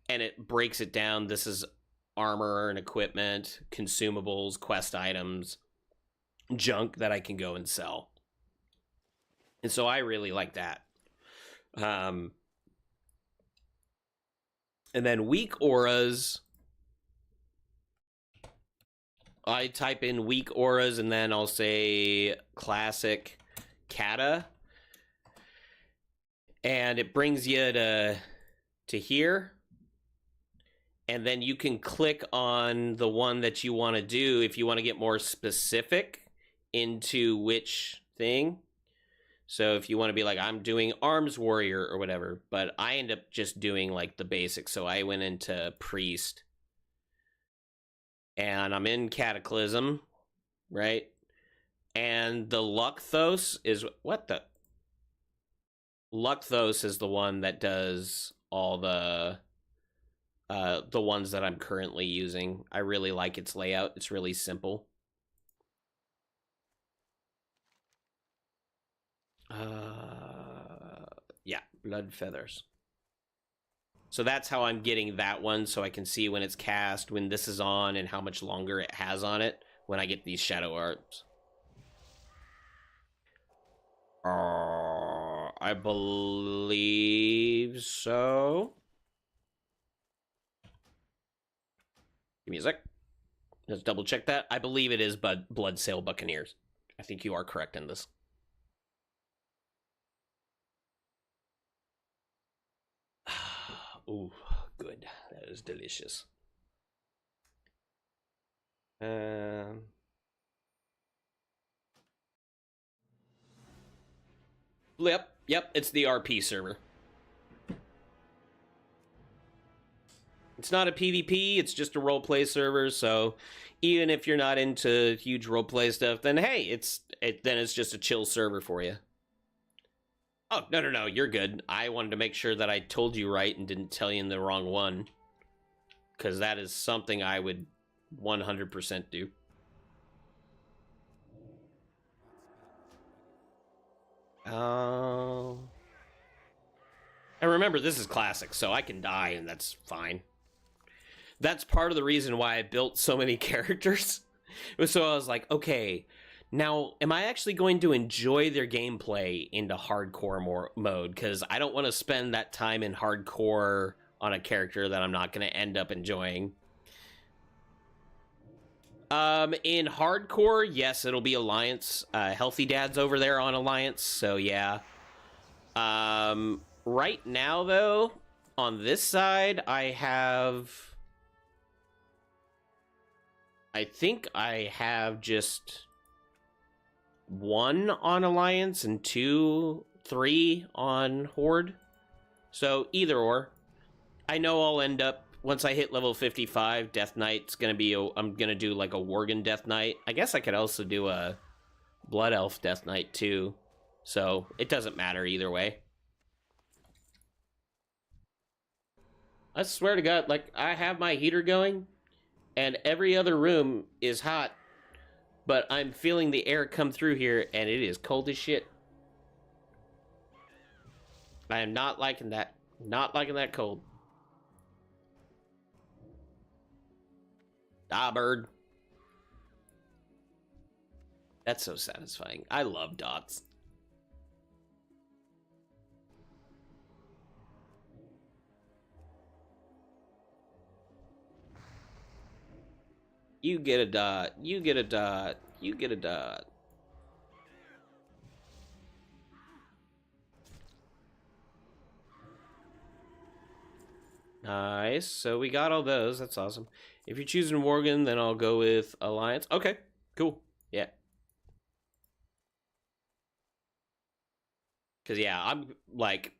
and it breaks it down. This is armor and equipment, consumables, quest items, junk that I can go and sell. And so I really like that. And then weak auras, I type in weak auras and then I'll say classic kata, and it brings you to here, and then you can click on the one that you want to do if you want to get more specific into which thing. So if you want to be like, I'm doing arms warrior or whatever, but I end up just doing like the basics. So I went into priest, and I'm in cataclysm, right? And the Lucthos is what the Lucthos is the one that does all the ones that I'm currently using. I really like its layout. It's really simple. Yeah, blood feathers. So that's how I'm getting that one, so I can see when it's cast, when this is on, and how much longer it has on it when I get these shadow arts. I believe so. Give me a sec. Let's double check that. I believe it is Bloodsail Buccaneers. I think you are correct in this. Ooh, good. That is delicious. Yep, it's the RP server. It's not a PvP, it's just a roleplay server, so even if you're not into huge roleplay stuff, then hey, then it's just a chill server for you. Oh, no, you're good. I wanted to make sure that I told you right and didn't tell you in the wrong one, because that is something I would 100% do. And remember, this is classic, so I can die, and that's fine. That's part of the reason why I built so many characters. So I was like, okay, now, am I actually going to enjoy their gameplay into hardcore mode? Because I don't want to spend that time in hardcore on a character that I'm not going to end up enjoying. In hardcore, yes, it'll be Alliance. Healthy Dad's over there on Alliance, so yeah. Right now, though, on this side, I think I have just 1 on Alliance and 2, 3 on Horde. So either or. I know I'll end up, once I hit level 55, Death Knight's gonna be, I'm gonna do like a Worgen Death Knight. I guess I could also do a Blood Elf Death Knight too. So it doesn't matter either way. I swear to God, like, I have my heater going, and every other room is hot, but I'm feeling the air come through here, and it is cold as shit. I am not liking that. Not liking that cold. Ah, bird. That's so satisfying. I love dots. You get a dot. You get a dot. You get a dot. Nice. So we got all those. That's awesome. If you're choosing Worgen, then I'll go with Alliance. Okay, cool. Yeah. Because, yeah, I'm like,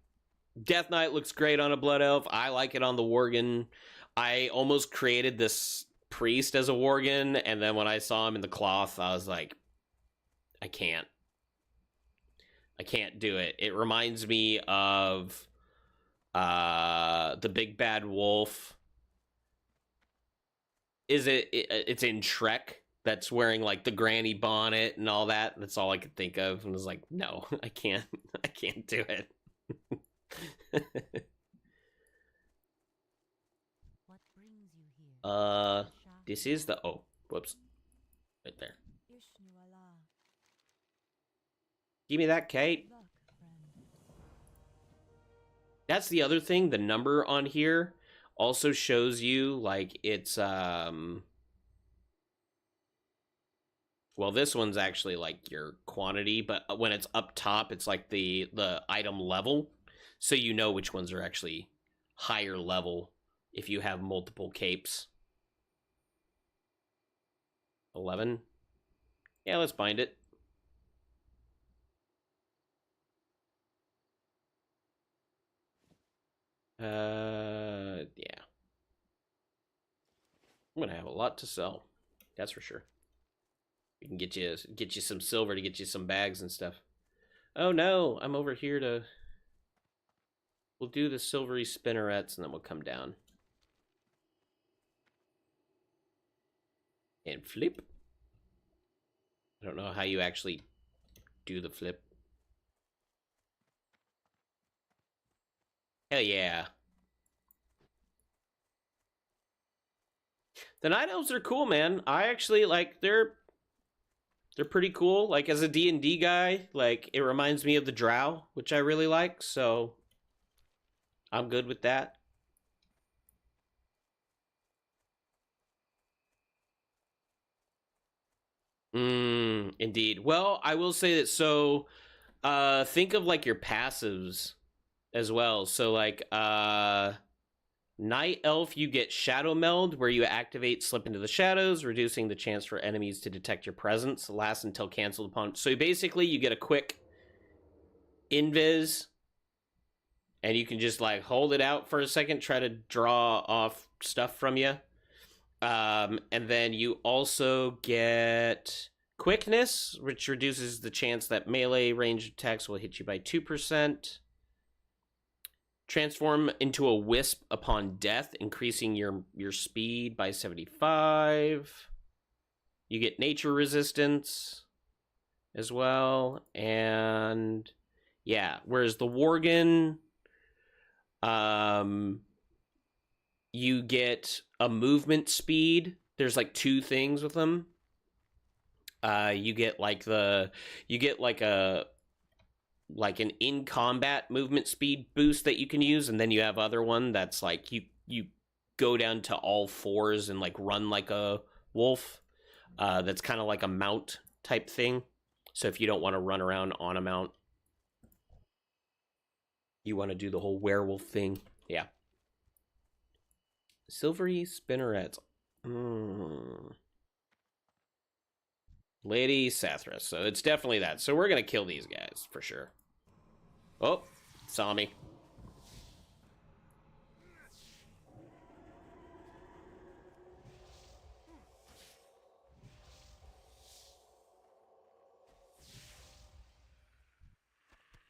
Death Knight looks great on a Blood Elf. I like it on the Worgen. I almost created this priest as a Worgen, and then when I saw him in the cloth, I was like, I can't do it. It reminds me of the big bad wolf. It's in Shrek, that's wearing like the granny bonnet and all that. That's all I could think of, and I was like, no, I can't do it. What brings you here? This is the... Oh, whoops. Right there. Give me that, Kate. That's the other thing. The number on here also shows you, like, it's, well, this one's actually, like, your quantity, but when it's up top, it's, like, the item level, so you know which ones are actually higher level if you have multiple capes. 11? Yeah, let's bind it. Yeah. I'm gonna have a lot to sell. That's for sure. We can get you some silver to get you some bags and stuff. Oh no, I'm over here to... We'll do the silvery spinnerets and then we'll come down. And flip. I don't know how you actually do the flip. Hell yeah. The night elves are cool, man. I actually like they're pretty cool. Like as a D&D guy, like it reminds me of the Drow, which I really like, so I'm good with that. Indeed. Well, I will say that so think of like your passives as well. So like Night Elf, you get Shadow Meld, where you activate Slip into the Shadows, reducing the chance for enemies to detect your presence. Lasts until canceled upon. So basically, you get a quick invis, and you can just like hold it out for a second, try to draw off stuff from you. And then you also get Quickness, which reduces the chance that melee range attacks will hit you by 2%. Transform into a wisp upon death, increasing your speed by 75. You get nature resistance as well, and yeah. Whereas the Worgen, you get a movement speed. There's like two things with them. You get like an in combat movement speed boost that you can use, and then you have other one that's like you go down to all fours and like run like a wolf. That's kind of like a mount type thing. So if you don't want to run around on a mount, you want to do the whole werewolf thing. Yeah. Silvery spinnerets. Lady Sathras. So it's definitely that. So we're gonna kill these guys for sure. Oh, saw me.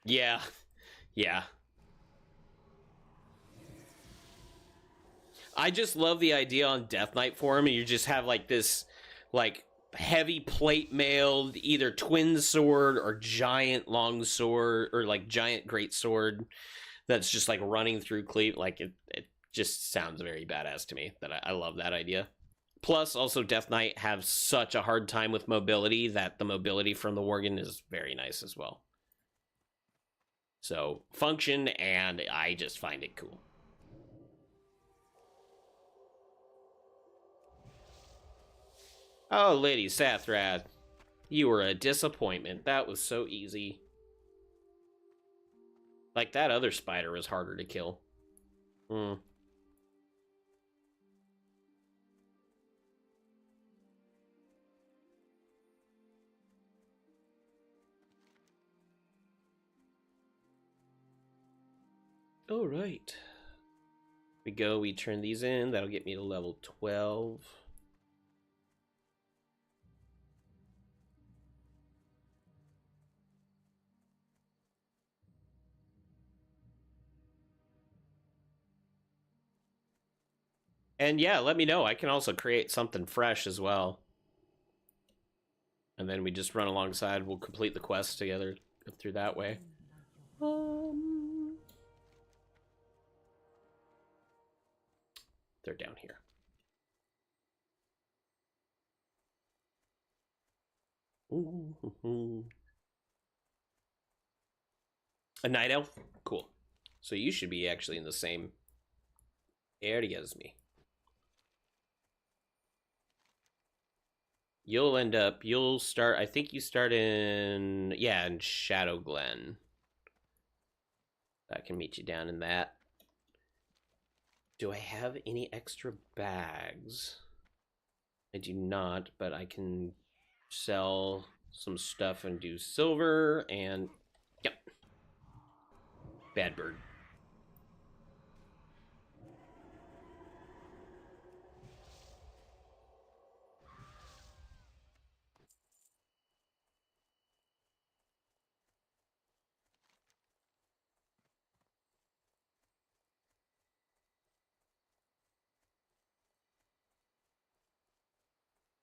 Yeah. Yeah. I just love the idea on Death Knight form, and you just have like this like heavy plate mailed either twin sword or giant long sword or like giant great sword that's just like running through cleave. Like it just sounds very badass to me. That I love that idea. Plus, also Death Knight have such a hard time with mobility that the mobility from the Worgen is very nice as well. So function, and I just find it cool. Oh, Lady Sathras, you were a disappointment. That was so easy. Like, that other spider was harder to kill. All right. We go, we turn these in. That'll get me to level 12. And yeah, let me know. I can also create something fresh as well. And then we just run alongside. We'll complete the quest together through that way. they're down here. Ooh. A night elf? Cool. So you should be actually in the same area as me. You'll start, I think you start in Shadow Glen. I can meet you down in that. Do I have any extra bags? I do not, but I can sell some stuff and do silver and... Yep. Bad bird.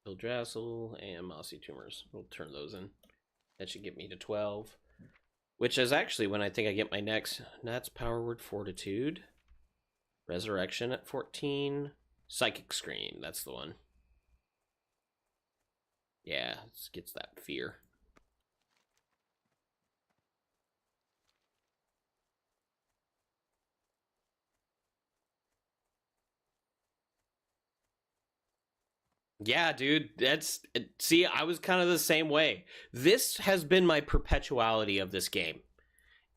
Eldrassil and Mossy Tumors. We'll turn those in. That should get me to 12. Which is actually when I think I get my next. That's Power Word Fortitude. Resurrection at 14. Psychic Scream. That's the one. Yeah, it gets that fear. Yeah, dude, see, I was kind of the same way. This has been my perpetuality of this game.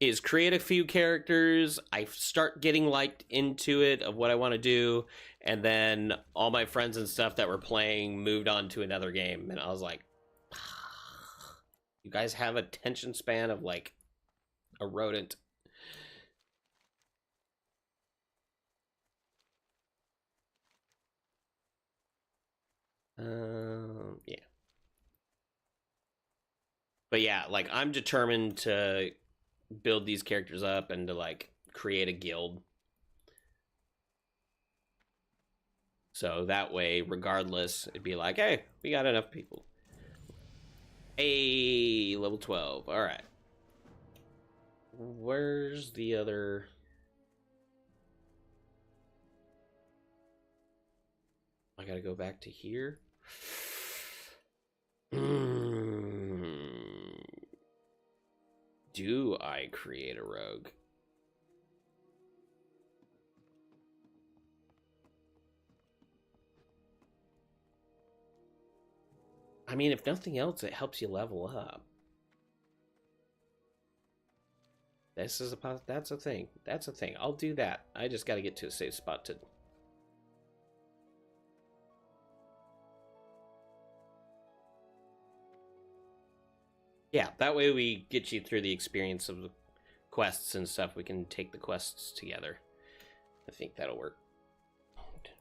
Is create a few characters, I start getting liked into it of what I want to do, and then all my friends and stuff that were playing moved on to another game, and I was like, you guys have a attention span of like a rodent. Yeah. But yeah, like I'm determined to build these characters up and to like create a guild. So that way, regardless, it'd be like, hey, we got enough people. Hey, level 12. All right. Where's the other... I gotta go back to here. Do I create a rogue? I mean, if nothing else, it helps you level up. This is that's a thing. That's a thing. I'll do that. I just got to get to a safe spot to... Yeah, that way we get you through the experience of the quests and stuff. We can take the quests together. I think that'll work.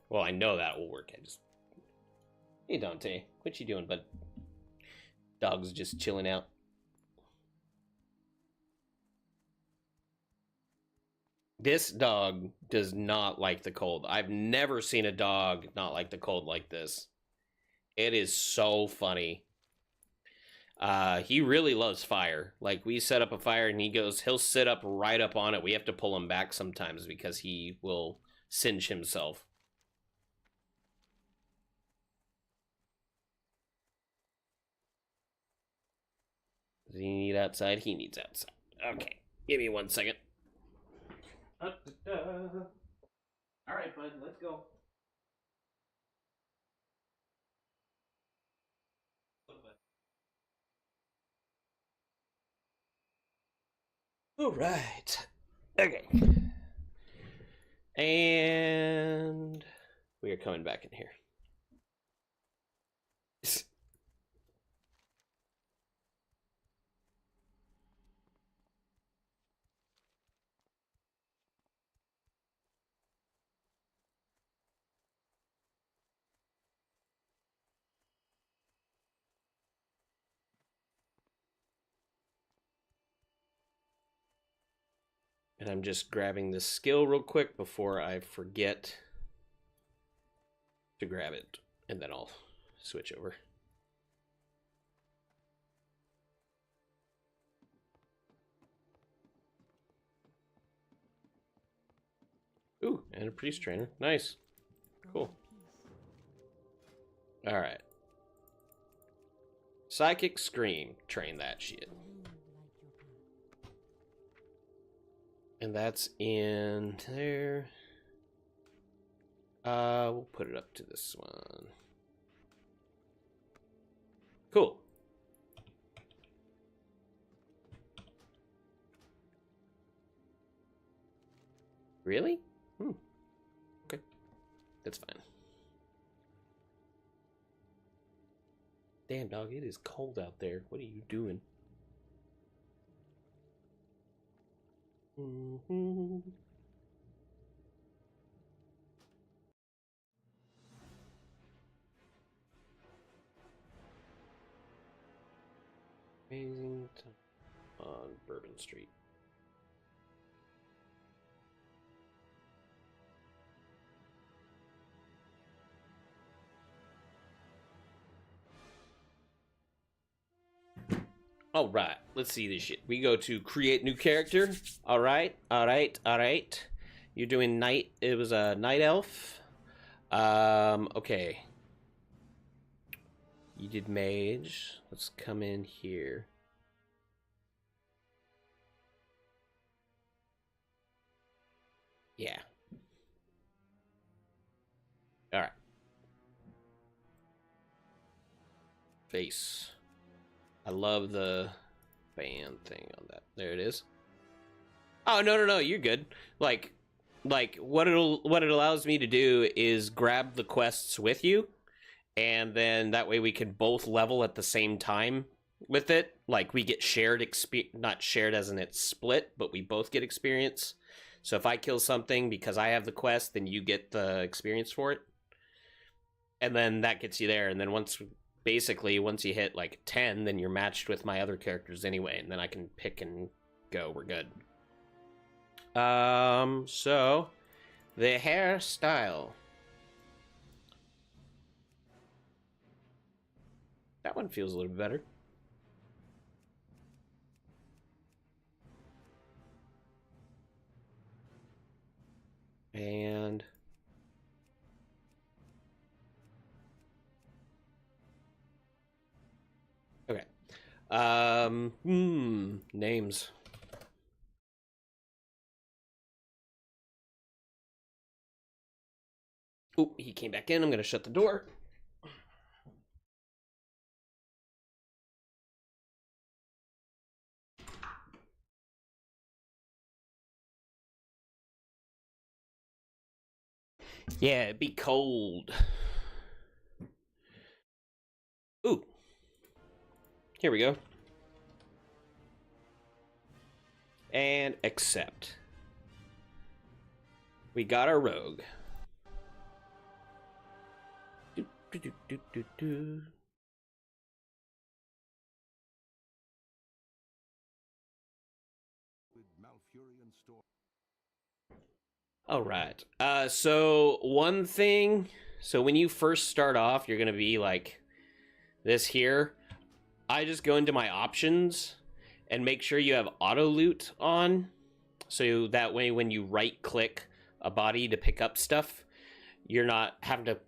Well, I know that will work. I just... Hey, Dante. What you doing, bud? Dog's just chilling out. This dog does not like the cold. I've never seen a dog not like the cold like this. It is so funny. He really loves fire. Like, we set up a fire and he'll sit up right up on it. We have to pull him back sometimes because he will singe himself. Does he need outside? He needs outside. Okay, give me 1 second. All right, bud, let's go. All right. Okay. And we are coming back in here. And I'm just grabbing this skill real quick before I forget to grab it. And then I'll switch over. Ooh, and a priest trainer. Nice. Cool. Alright. Psychic Scream. Train that shit. And that's in there. We'll put it up to this one. Cool. Really? Okay. That's fine. Damn, dog, it is cold out there. What are you doing? Amazing on Bourbon Street. All right, let's see this shit. We go to create new character. All right. You're doing night. It was a night elf. Okay. You did mage. Let's come in here. Yeah. All right. Face. I love the band thing on that. There it is. Oh, no, you're good. Like what it allows me to do is grab the quests with you, and then that way we can both level at the same time with it. Like we get shared not shared as in it's split, but we both get experience. So if I kill something because I have the quest, then you get the experience for it. And then that gets you there, and then once you hit like 10, then you're matched with my other characters anyway, and then I can pick and go. We're good. So the hairstyle. That one feels a little bit better. And okay. Names. Oh, he came back in. I'm gonna shut the door. Yeah, it'd be cold. Ooh. Here we go. And accept. We got our rogue. All right. So one thing. So when you first start off, you're gonna be like this here. I just go into my options and make sure you have auto loot on, so that way when you right click a body to pick up stuff, you're not having to,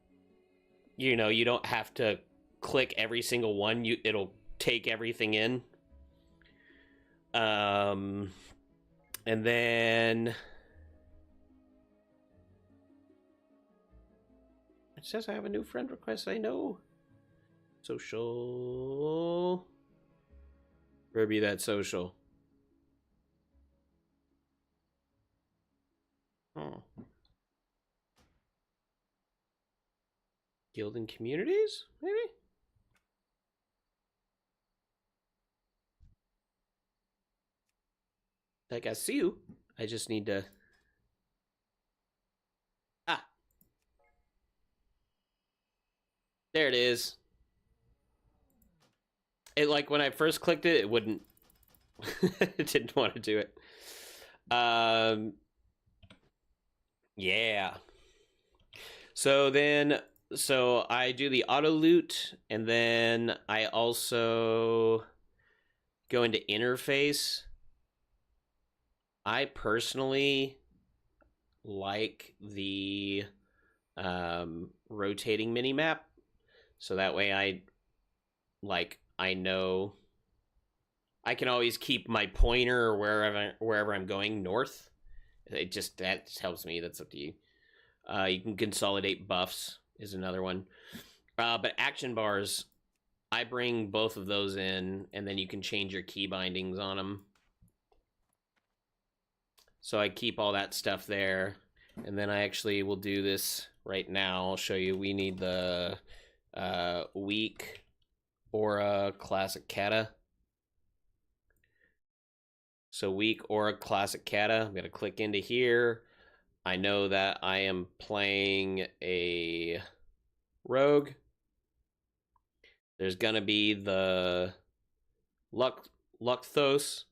you don't have to click every single one. It'll take everything in. And then it says I have a new friend request. I know. Social. Where be that social? Oh. Guild and communities, maybe? Like, I see you. I just need to... Ah. There it is. It, like, when I first clicked it, it wouldn't... it didn't want to do it. Yeah. So then... So I do the auto loot, and then I also go into interface. I personally like the rotating mini map, so that way I know I can always keep my pointer wherever I'm going north. That just helps me. That's up to you. You can consolidate buffs is another one. But action bars, I bring both of those in, and then you can change your key bindings on them. So I keep all that stuff there, and then I actually will do this right now. I'll show you. We need the weak Aura Classic Kata. So weak Aura Classic Kata. I'm going to click into here. I know that I am playing a rogue. There's going to be the Lucthos.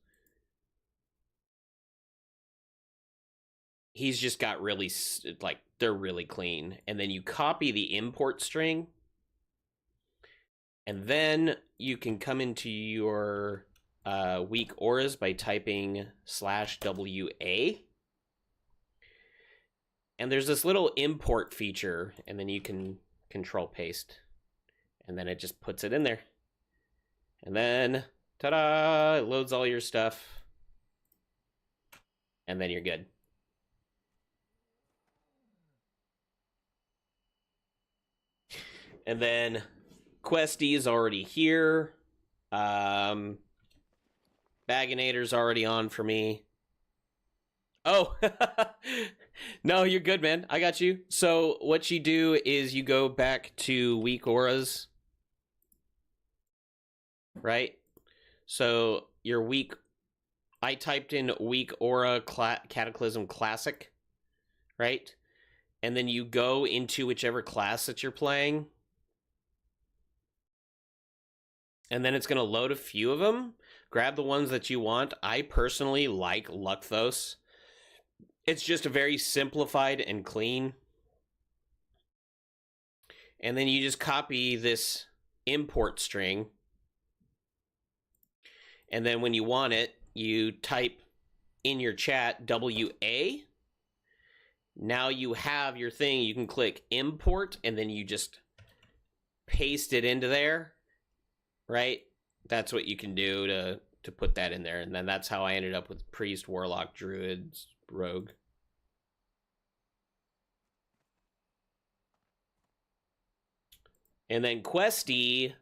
He's just got really, they're really clean. And then you copy the import string. And then you can come into your weak auras by typing /WA. And there's this little import feature, and then you can control paste. And then it just puts it in there. And then, ta-da, it loads all your stuff. And then you're good. And then Questy is already here. Baginator's already on for me. Oh, no, you're good, man. I got you. So what you do is you go back to weak auras, right? So your weak, I typed in weak aura Cataclysm Classic, right? And then you go into whichever class that you're playing. And then it's going to load a few of them. Grab the ones that you want. I personally like Lucthos. It's just a very simplified and clean. And then you just copy this import string. And then when you want it, you type in your chat WA. Now you have your thing. You can click import, and then you just paste it into there. Right? That's what you can do to put that in there. And then that's how I ended up with Priest, Warlock, Druid, Rogue. And then Questy,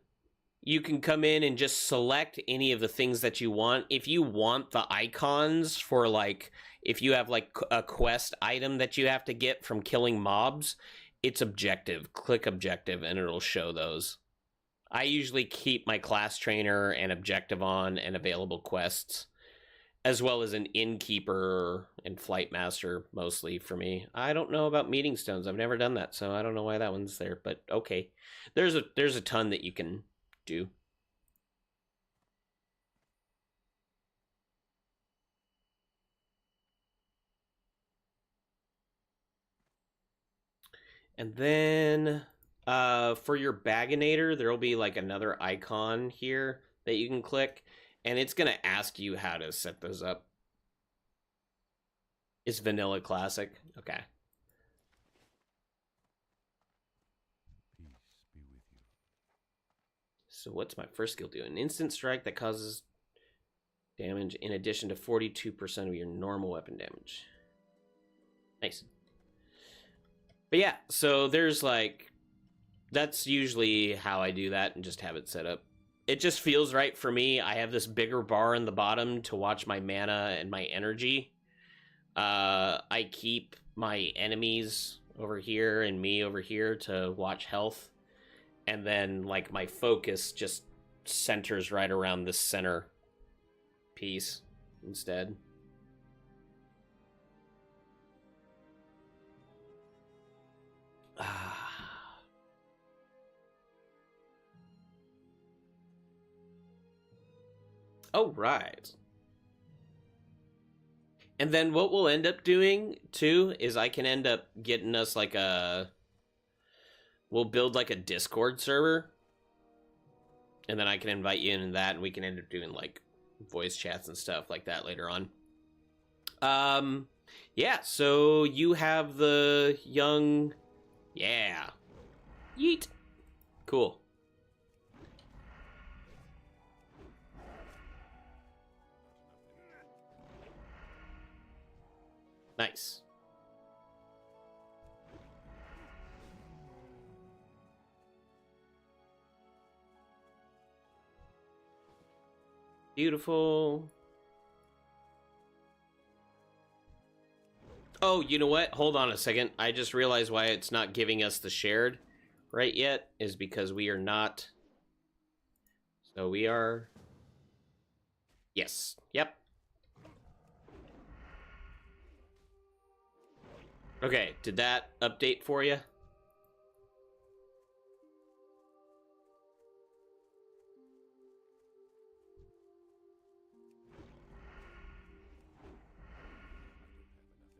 you can come in and just select any of the things that you want. If you want the icons for, like, if you have, like, a quest item that you have to get from killing mobs, it's objective. Click objective, and it'll show those. I usually keep my class trainer and objective on and available quests, as well as an innkeeper and flight master, mostly for me. I don't know about meeting stones. I've never done that, so I don't know why that one's there, but okay. There's a ton that you can do. And then for your Baginator, there will be like another icon here that you can click, and it's going to ask you how to set those up. It's Vanilla Classic. Okay. Peace be with you. So what's my first skill do? An instant strike that causes damage in addition to 42% of your normal weapon damage. Nice. But yeah, so there's like, that's usually how I do that and just have it set up. It just feels right for me. I have this bigger bar in the bottom to watch my mana and my energy. I keep my enemies over here and me over here to watch health. And then like my focus just centers right around this center piece instead. Oh, right. And then what we'll end up doing, too, is I can end up getting us, like, we'll build, like, a Discord server. And then I can invite you in that, and we can end up doing, like, voice chats and stuff like that later on. Yeah, so you have the young Yeah. Yeet. Cool. Nice. Beautiful. Oh, you know what? Hold on a second. I just realized why it's not giving us the shared right yet is because we are not. So we are. Yes. Yep. Okay. Did that update for you?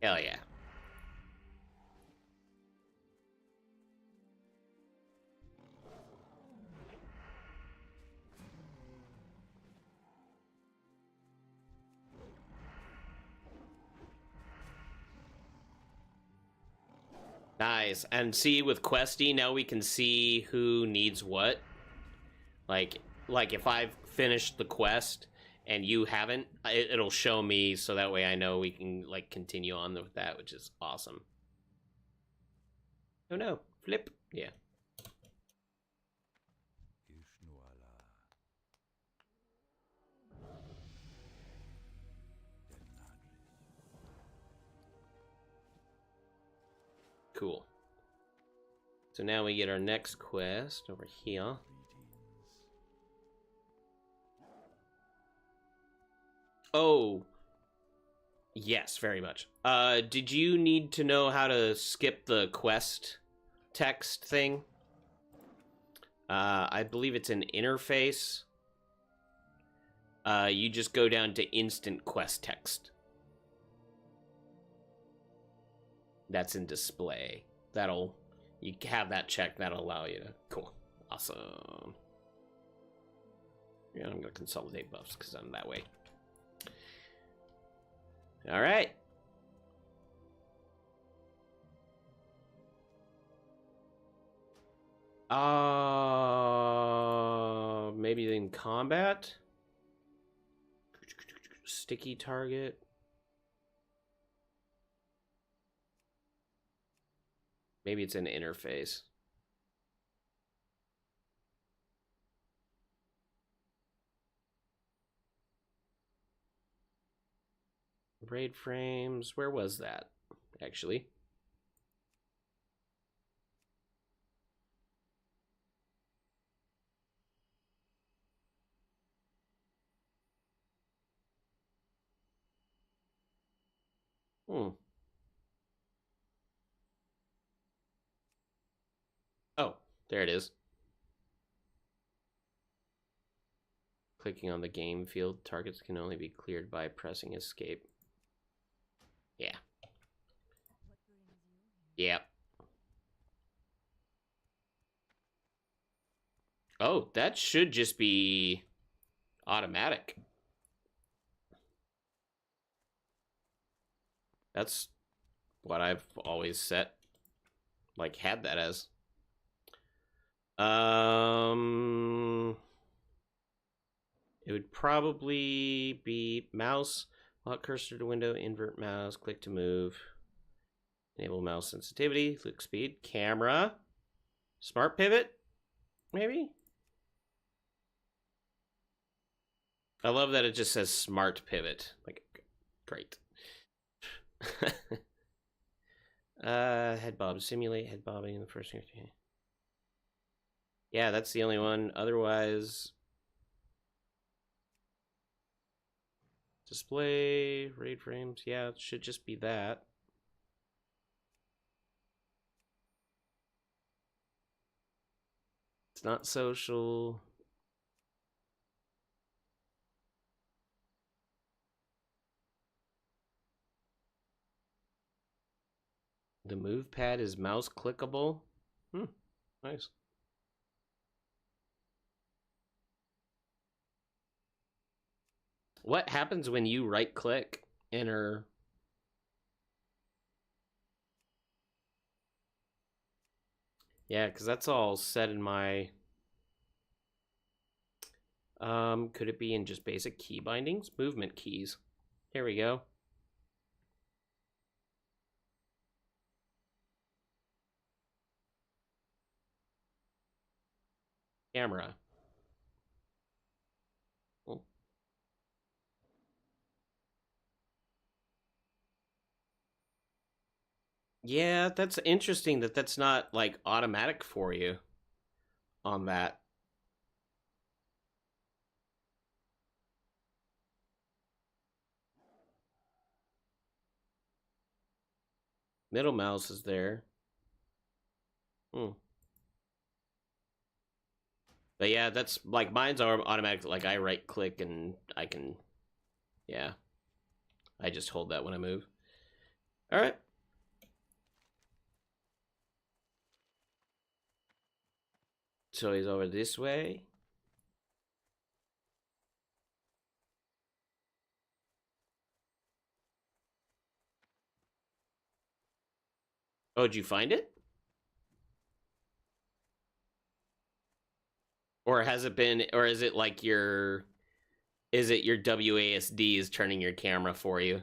Hell yeah. Nice. And see, with Questy, now we can see who needs what. Like if I've finished the quest and you haven't, it'll show me, so that way I know we can like continue on with that, which is awesome. Oh no, flip. Yeah. Cool. So now we get our next quest over here. Oh. Yes, very much. Did you need to know how to skip the quest text thing? I believe it's an interface. You just go down to instant quest text. That's in display. You have that checked, that'll allow you to. Cool. Awesome. Yeah, I'm gonna consolidate buffs because I'm that way. All right. Maybe in combat? Sticky target. Maybe it's an interface. Raid frames. Where was that, actually? Oh, there it is. Clicking on the game field, targets can only be cleared by pressing escape. Yeah. Yep. Oh, that should just be automatic. That's what I've always set, like, had that as. It would probably be mouse, lock cursor to window, invert mouse, click to move, enable mouse sensitivity, click speed, camera, smart pivot, maybe? I love that it just says smart pivot. Like, great. Head bob, simulate head bobbing in the first. Yeah, that's the only one. Otherwise, display, raid frames. Yeah, it should just be that. It's not social. The move pad is mouse clickable. Nice. What happens when you right click, enter? Yeah, because that's all set in my... could it be in just basic key bindings? Movement keys. Here we go. Camera. Oh. Yeah, that's interesting that that's not like automatic for you on that. Middle mouse is there. Hmm. But yeah, that's like mine's are automatic. Like I right click and I can, yeah, I just hold that when I move. All right. So he's over this way. Oh, did you find it? Or has it been, or is it like is it your WASD is turning your camera for you?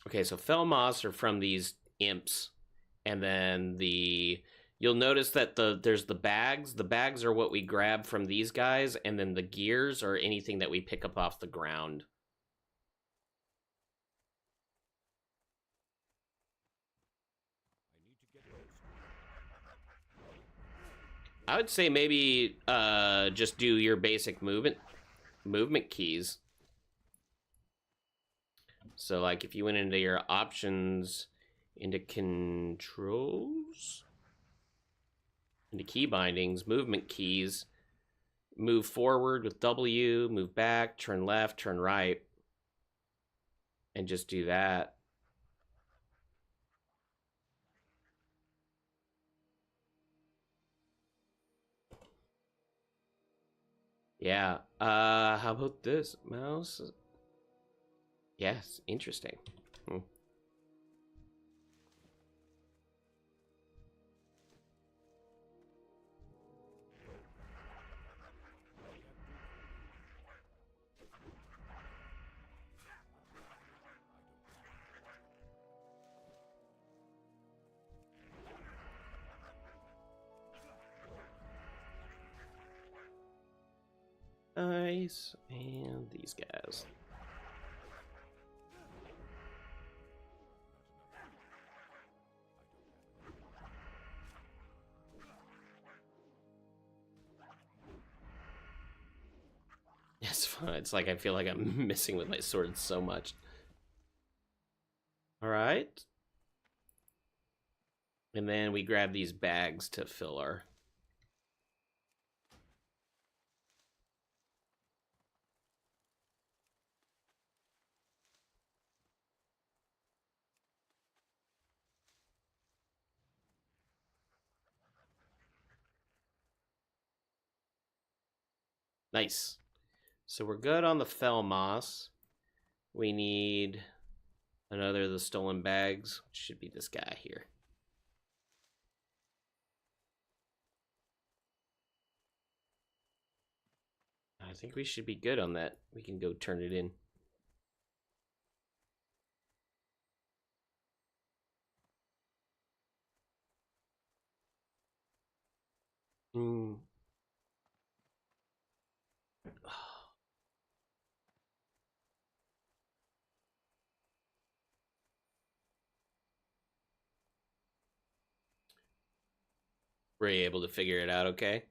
Okay, so Felmos are from these imps. And then you'll notice that there's the bags. The bags are what we grab from these guys, and then the gears are anything that we pick up off the ground. I would say maybe just do your basic movement keys. So like if you went into your options, into controls, into key bindings, movement keys, move forward with W, move back, turn left, turn right, and just do that. Yeah. How about this mouse? Yes, interesting. Hmm. Nice. And these guys. It's fun. It's like I feel like I'm missing with my sword so much. All right. And then we grab these bags to fill our... Nice. So we're good on the Felmos. We need another of the stolen bags, which should be this guy here. I think we should be good on that. We can go turn it in. Hmm. Were you able to figure it out okay?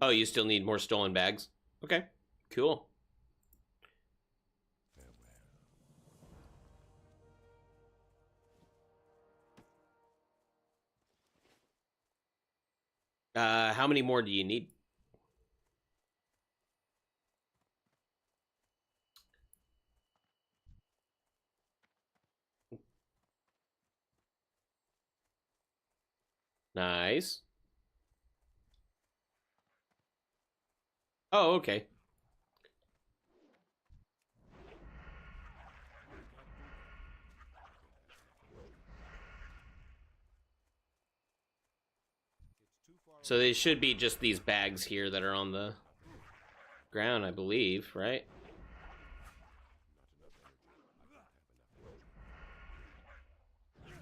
Oh, you still need more stolen bags? Okay, cool. How many more do you need? Nice. Oh, okay. So they should be just these bags here that are on the ground, I believe, right? I'm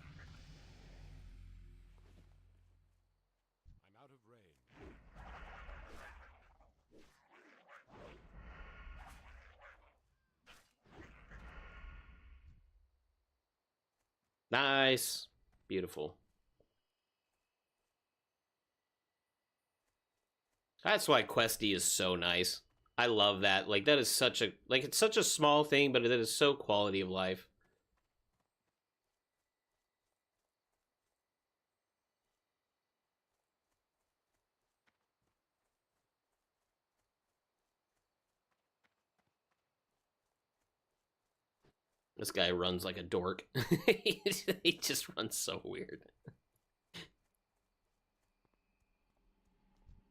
out of rain. Nice. Beautiful. That's why Questy is so nice. I love that. Like, that is such a, like, it's such a small thing, but it is so quality of life. This guy runs like a dork. He just runs so weird.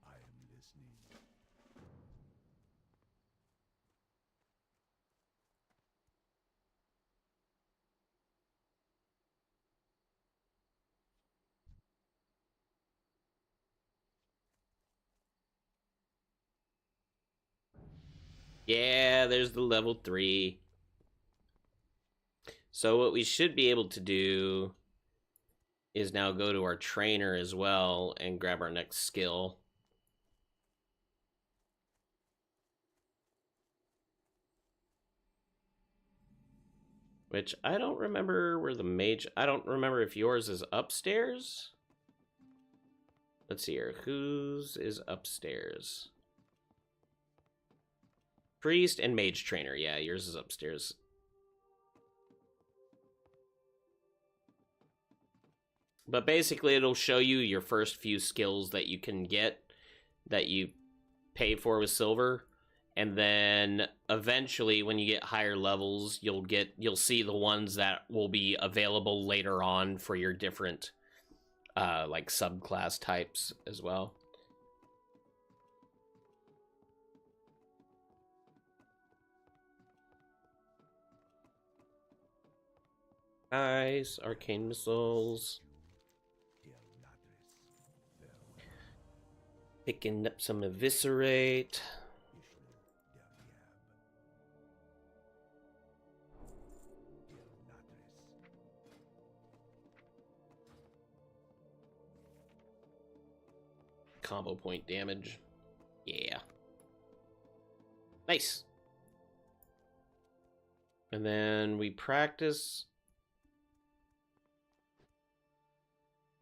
I am listening. Yeah, there's the level 3. So what we should be able to do is now go to our trainer as well and grab our next skill. Which I don't remember where the mage... I don't remember if yours is upstairs. Let's see here. Whose is upstairs? Priest and mage trainer. Yeah, yours is upstairs. But basically, it'll show you your first few skills that you can get that you pay for with silver. And then eventually, when you get higher levels, you'll see the ones that will be available later on for your different like subclass types as well. Nice. Arcane missiles. Picking up some eviscerate. Combo point damage. Yeah. Nice. And then we practice.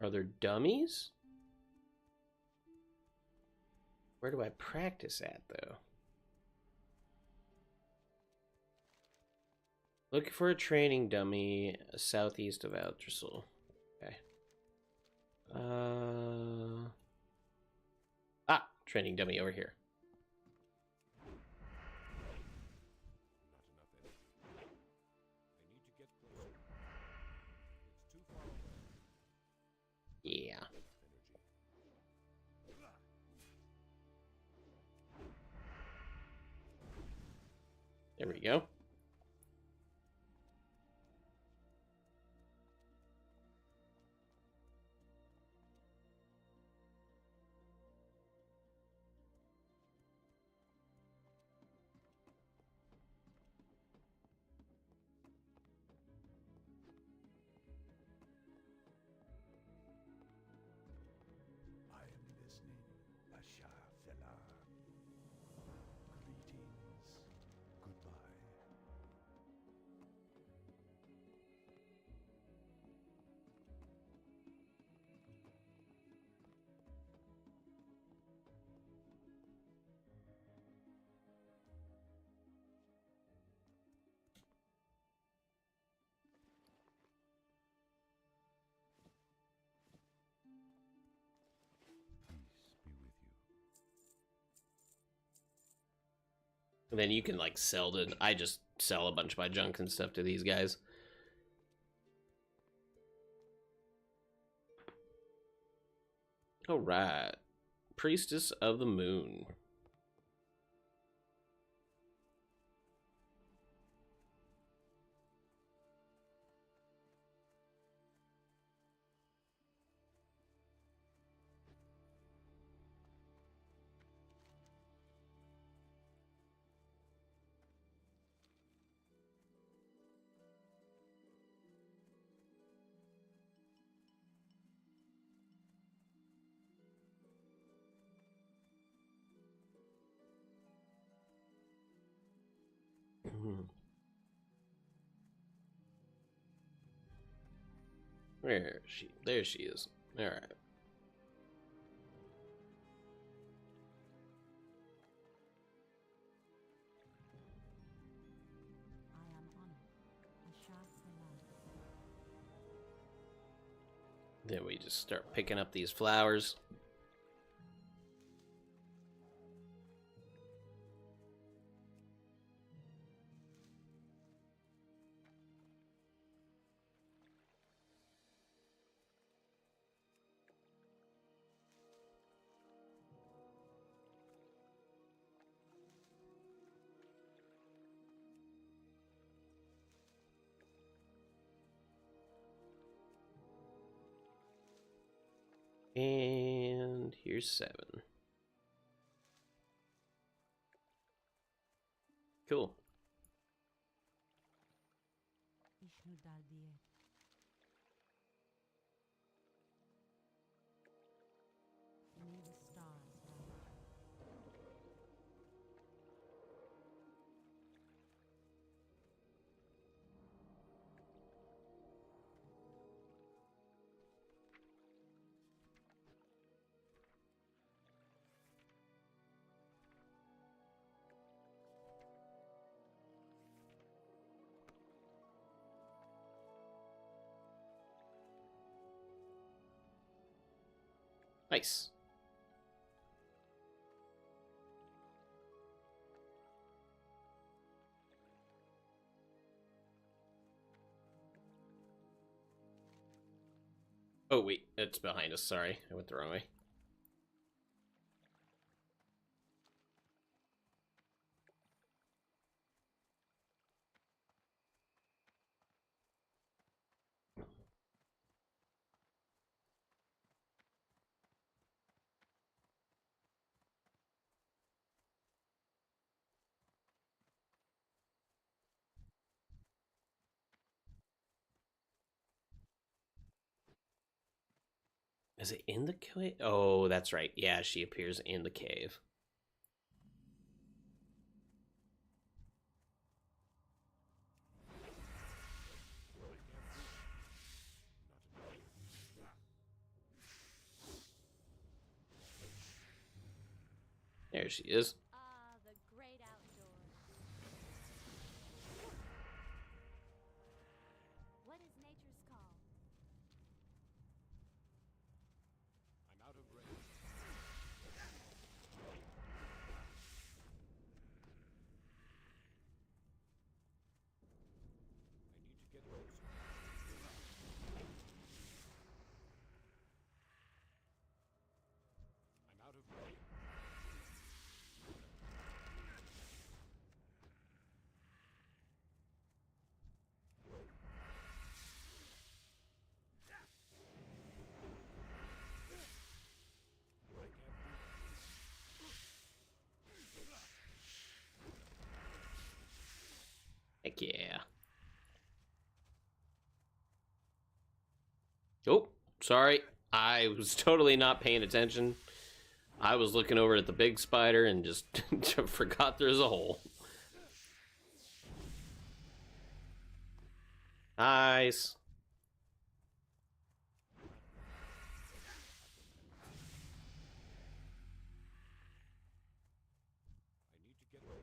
Are there dummies? Where do I practice at, though? Looking for a training dummy southeast of Altrussel. Okay. Training dummy over here. Yeah. There we go. I am listening. Asha Fela. Greetings. Goodbye. Peace be with you. And then you can like sell to. I just sell a bunch of my junk and stuff to these guys. All right. Priestess of the Moon. Where is she? There she is. All right. I am honored. Ashar Selah. Then we just start picking up these flowers. And here's 7. Cool. Ishnu Dalbiet. May the stars guide. Nice. Oh, wait. It's behind us. Sorry. I went the wrong way. Is it in the cave? Oh, that's right. Yeah, she appears in the cave. There she is. Ah, the great outdoors. What is nature's call? I'm out of range. I need to get closer. I'm out of range. Heck yeah. Oh, sorry. I was totally not paying attention. I was looking over at the big spider and just forgot there's a hole. Nice. I need to get closer.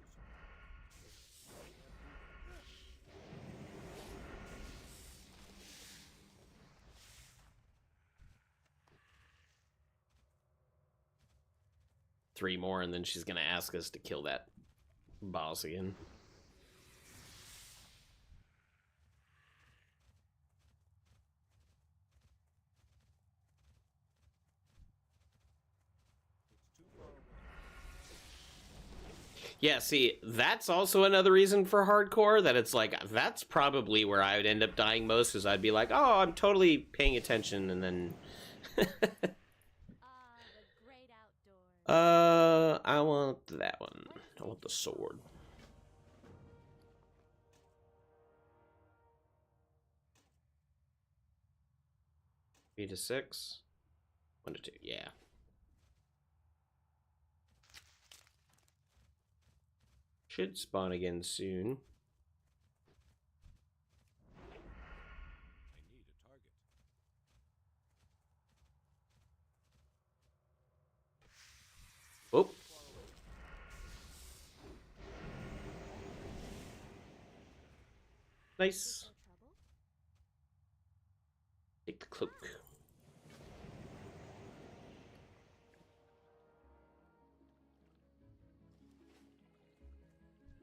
3 more, and then she's gonna ask us to kill that boss again. It's too far away. Yeah, see, that's also another reason for hardcore, that it's like, that's probably where I would end up dying most, is I'd be like, oh, I'm totally paying attention, and then... Ah, the great outdoors. I want that one. I want the sword. 3 to 6. 1 to 2, yeah. Should spawn again soon. I need a target. Nice. For trouble? Take the cloak.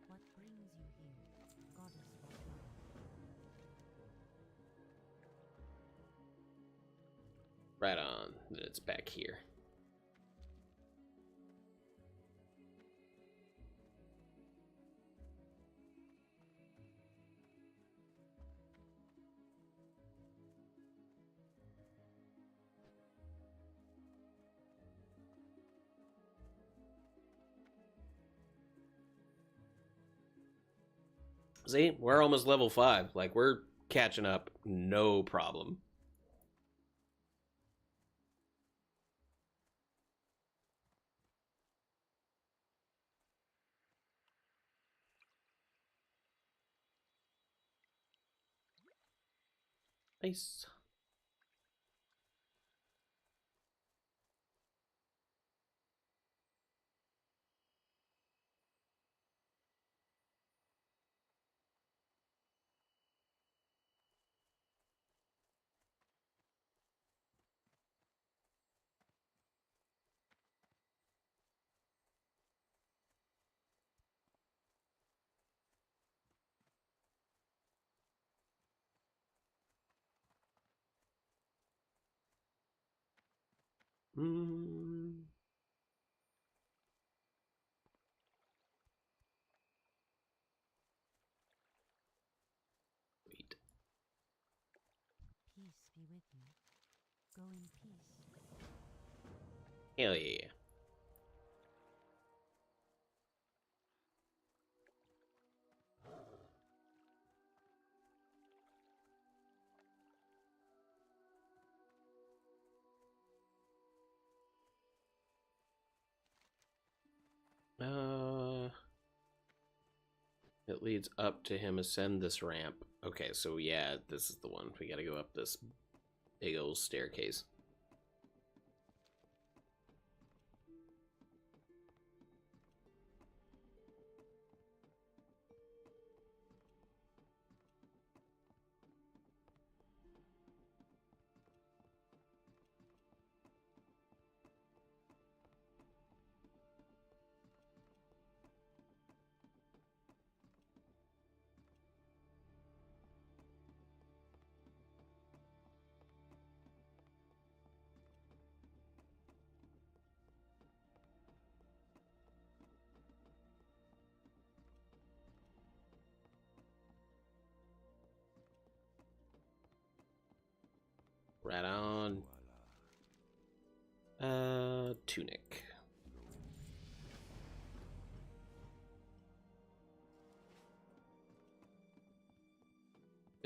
What brings you here, goddess Valkyria? Right on. It's back here. See, we're almost level 5. Like, we're catching up, no problem. Nice. Mm. Wait. Peace be with you. Go in peace. Hell yeah. It leads up to him ascend this ramp. Okay, so yeah, this is the one. We gotta go up this big old staircase. Right on. Tunic.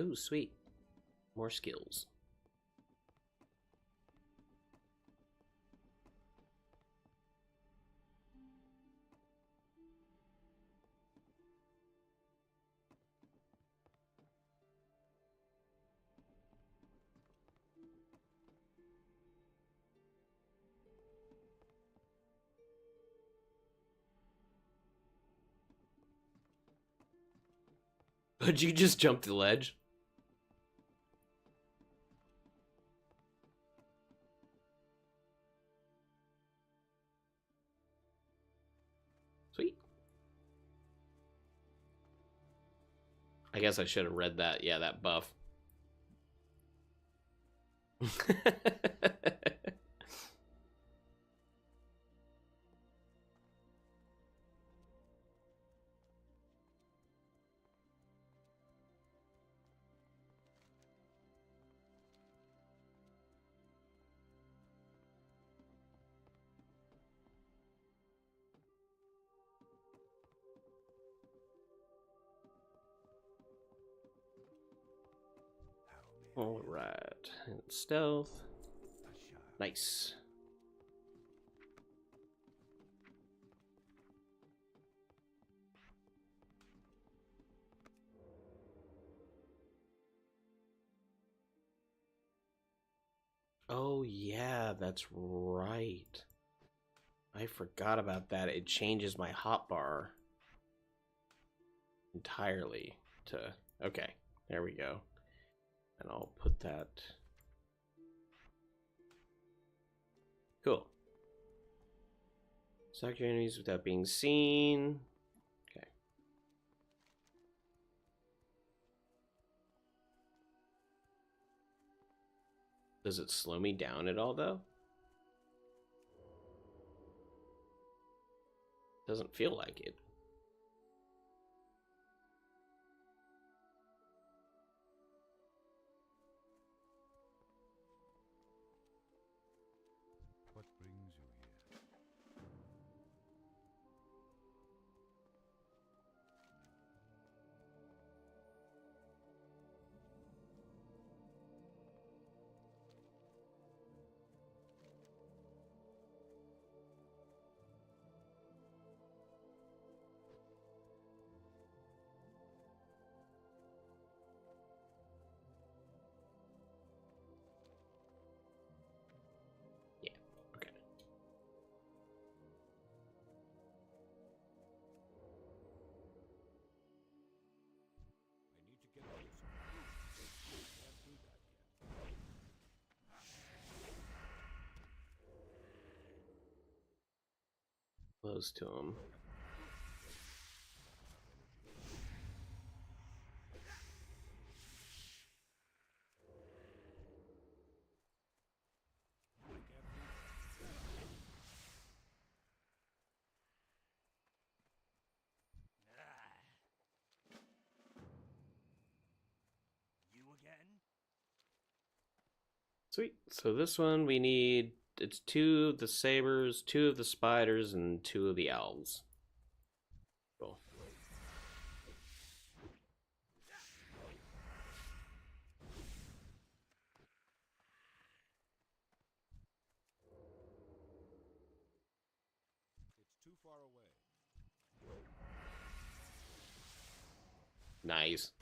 Ooh, sweet. More skills. Did you just jump the ledge? Sweet. I guess I should have read that. Yeah, that buff. All right, and stealth. Nice. Oh yeah, that's right. I forgot about that. It changes my hotbar entirely to okay. There we go. And I'll put that. Cool. Select your enemies without being seen. Okay. Does it slow me down at all, though? Doesn't feel like it. What brings you here? Yeah, okay. I need to get closer. Can't do that yet. Close to him. You again? Sweet. So this one we need, it's 2 of the sabers, 2 of the spiders, and 2 of the owls. Cool. It's too far away. Nice.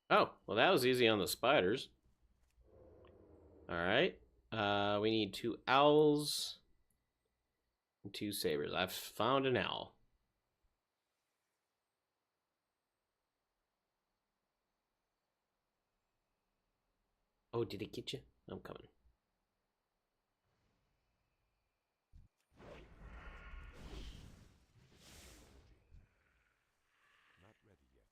Oh, well that was easy on the spiders. Alright. We need 2 owls and 2 sabers. I've found an owl. Oh, did it get you? I'm coming. Not ready yet.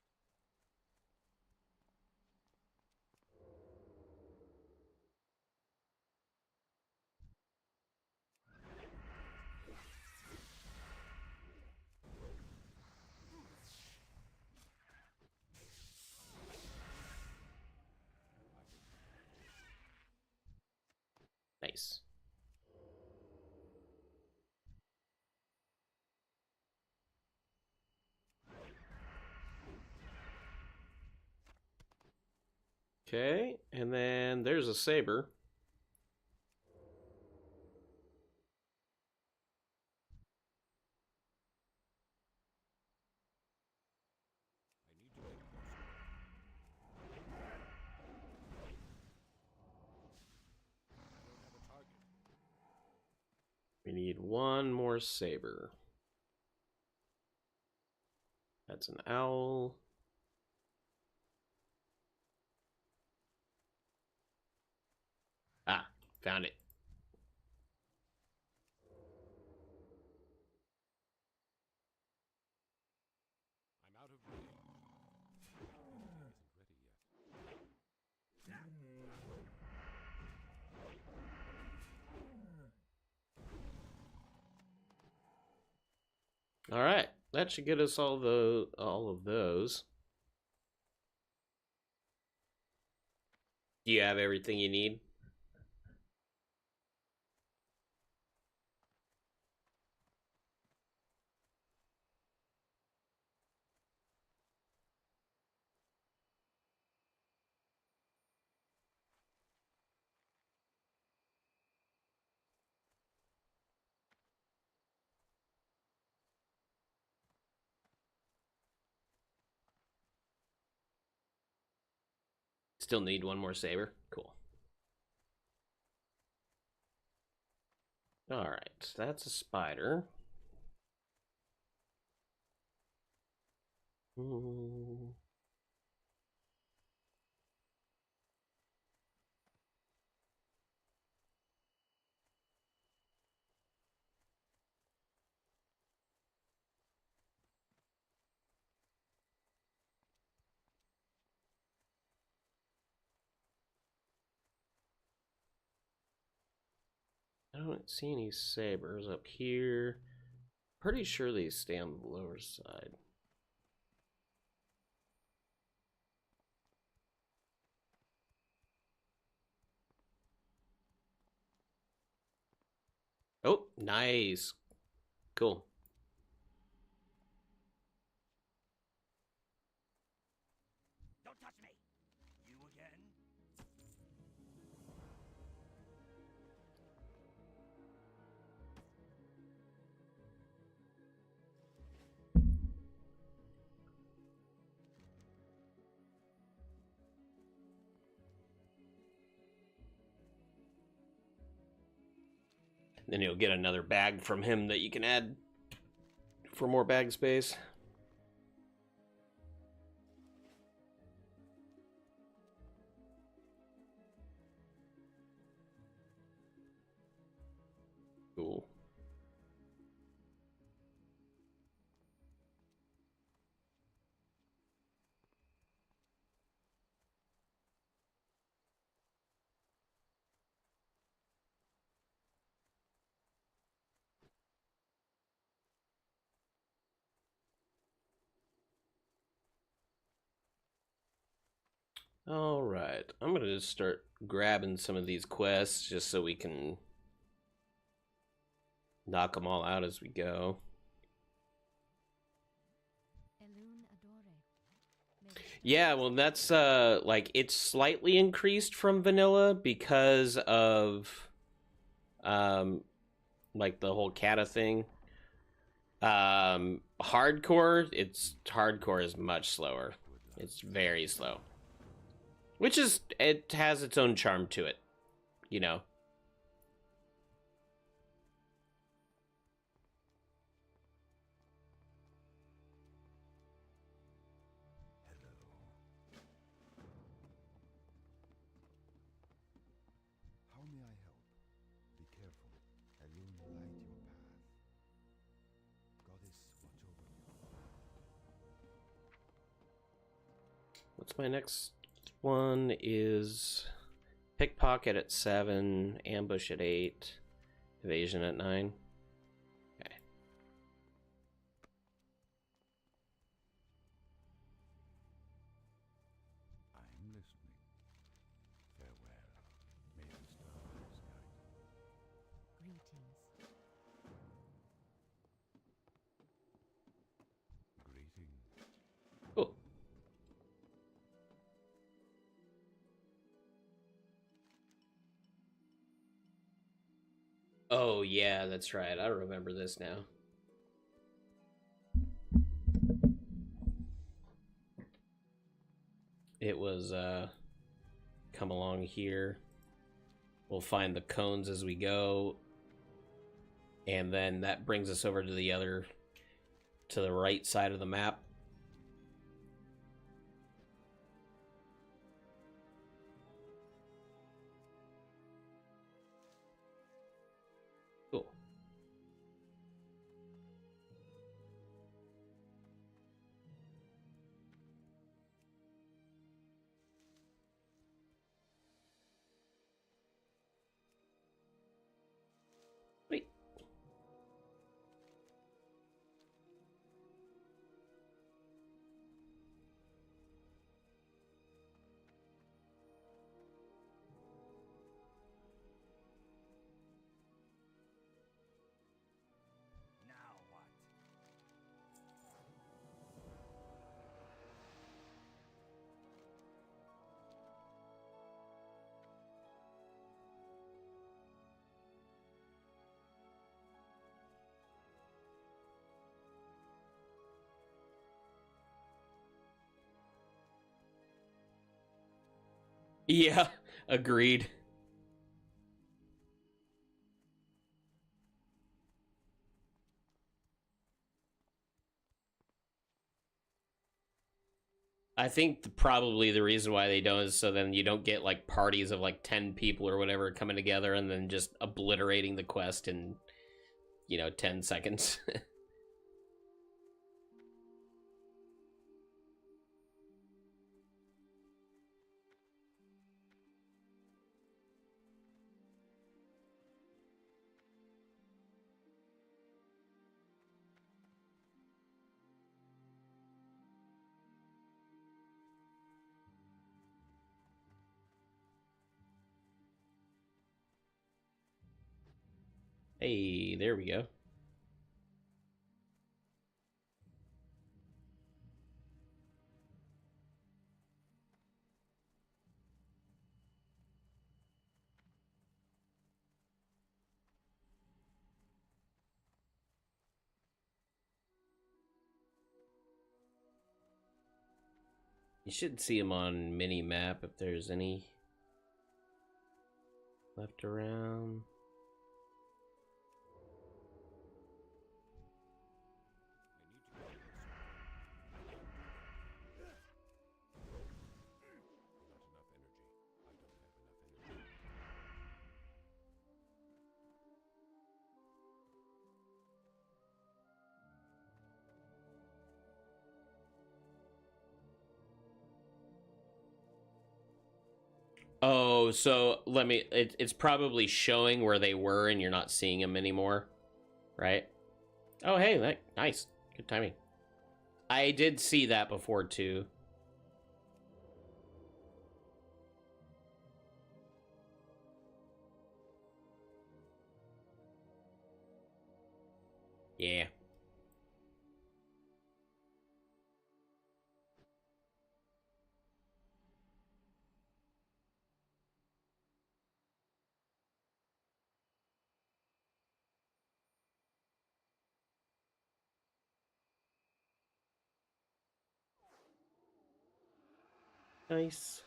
Nice. Okay, and then there's a saber. I need to get closer. I don't have a target. We need 1 more saber. That's an owl. Ah, found it. I'm out of range. The enemy isn't ready yet. All right, that should get us all of those. Do you have everything you need? Still need 1 more saber? Cool. All right, that's a spider. don't see any sabers up here. Pretty sure they stay on the lower side. Oh, nice. Cool. Don't touch me! You again? Then you'll get another bag from him that you can add for more bag space. Cool. All right, I'm gonna just start grabbing some of these quests just so we can knock them all out as we go. Elune Adore. May Yeah, well, that's like it's slightly increased from vanilla because of like the whole kata thing. Hardcore is much slower. It's very slow. Which is, it has its own charm to it, you know. Hello. How may I help? Be careful. Elune will light your path. Goddess, watch over you. What's my next one is pickpocket at 7, ambush at 8, evasion at 9. Okay. I'm listening. Farewell. May the stars guide you. greetings. Greeting. Cool. Oh yeah, that's right. I remember this now. It was come along here. We'll find the cones as we go. And then that brings us over to the right side of the map. Cool. Wait. Now what? Yeah, agreed. I think probably the reason why they don't is so then you don't get like parties of like 10 people or whatever coming together and then just obliterating the quest in, 10 seconds. Hey, there we go. You should see them on mini map if there's any left around. Oh, so let me. It's probably showing where they were, and you're not seeing them anymore, right? Oh, hey, nice, good timing. I did see that before too. Yeah. Nice.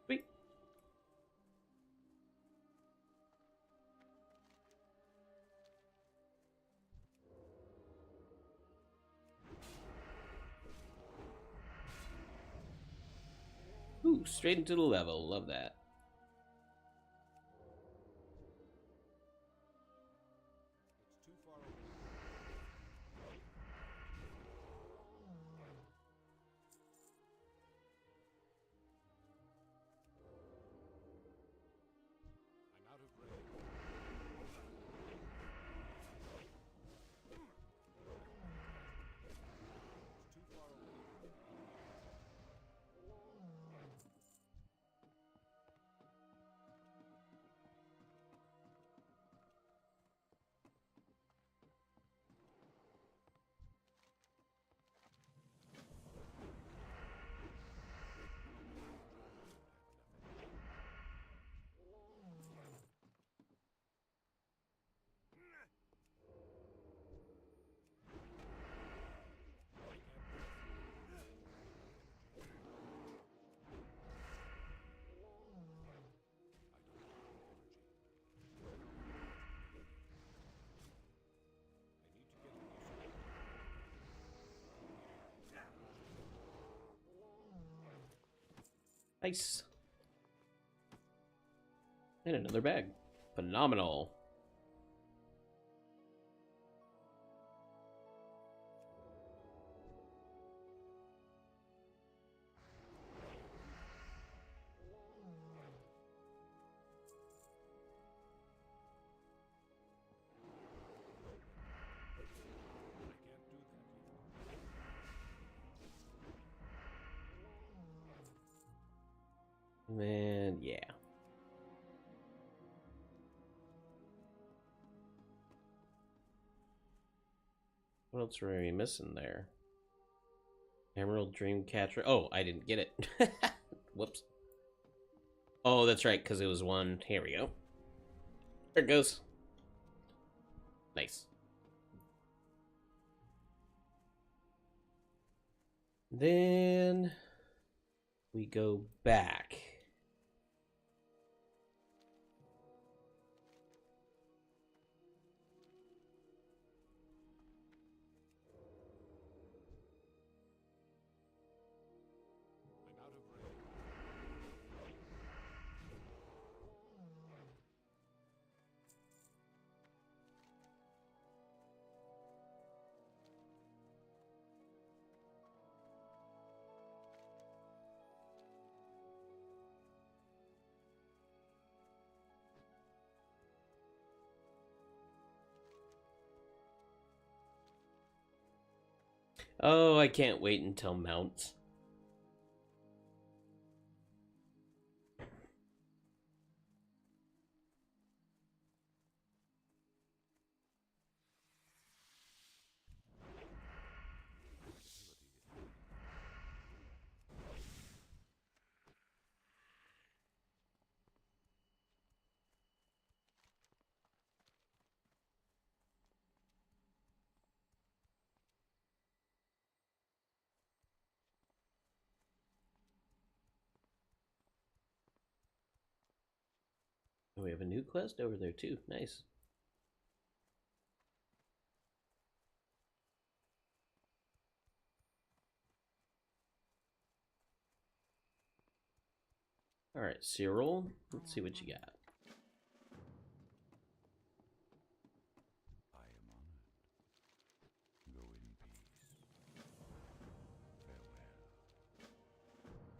Sweet. Ooh, straight into the level. Love that. Nice. And another bag. Phenomenal. And then, yeah. What else were we missing there? Emerald Dreamcatcher. Oh, I didn't get it. Whoops. Oh, that's right, because it was one. Here we go. There it goes. Nice. Then we go back. Oh, I can't wait until mounts. Oh, we have a new quest over there too. Nice. All right, Cyril. Let's see what you got. I am honored. Go in peace. Farewell.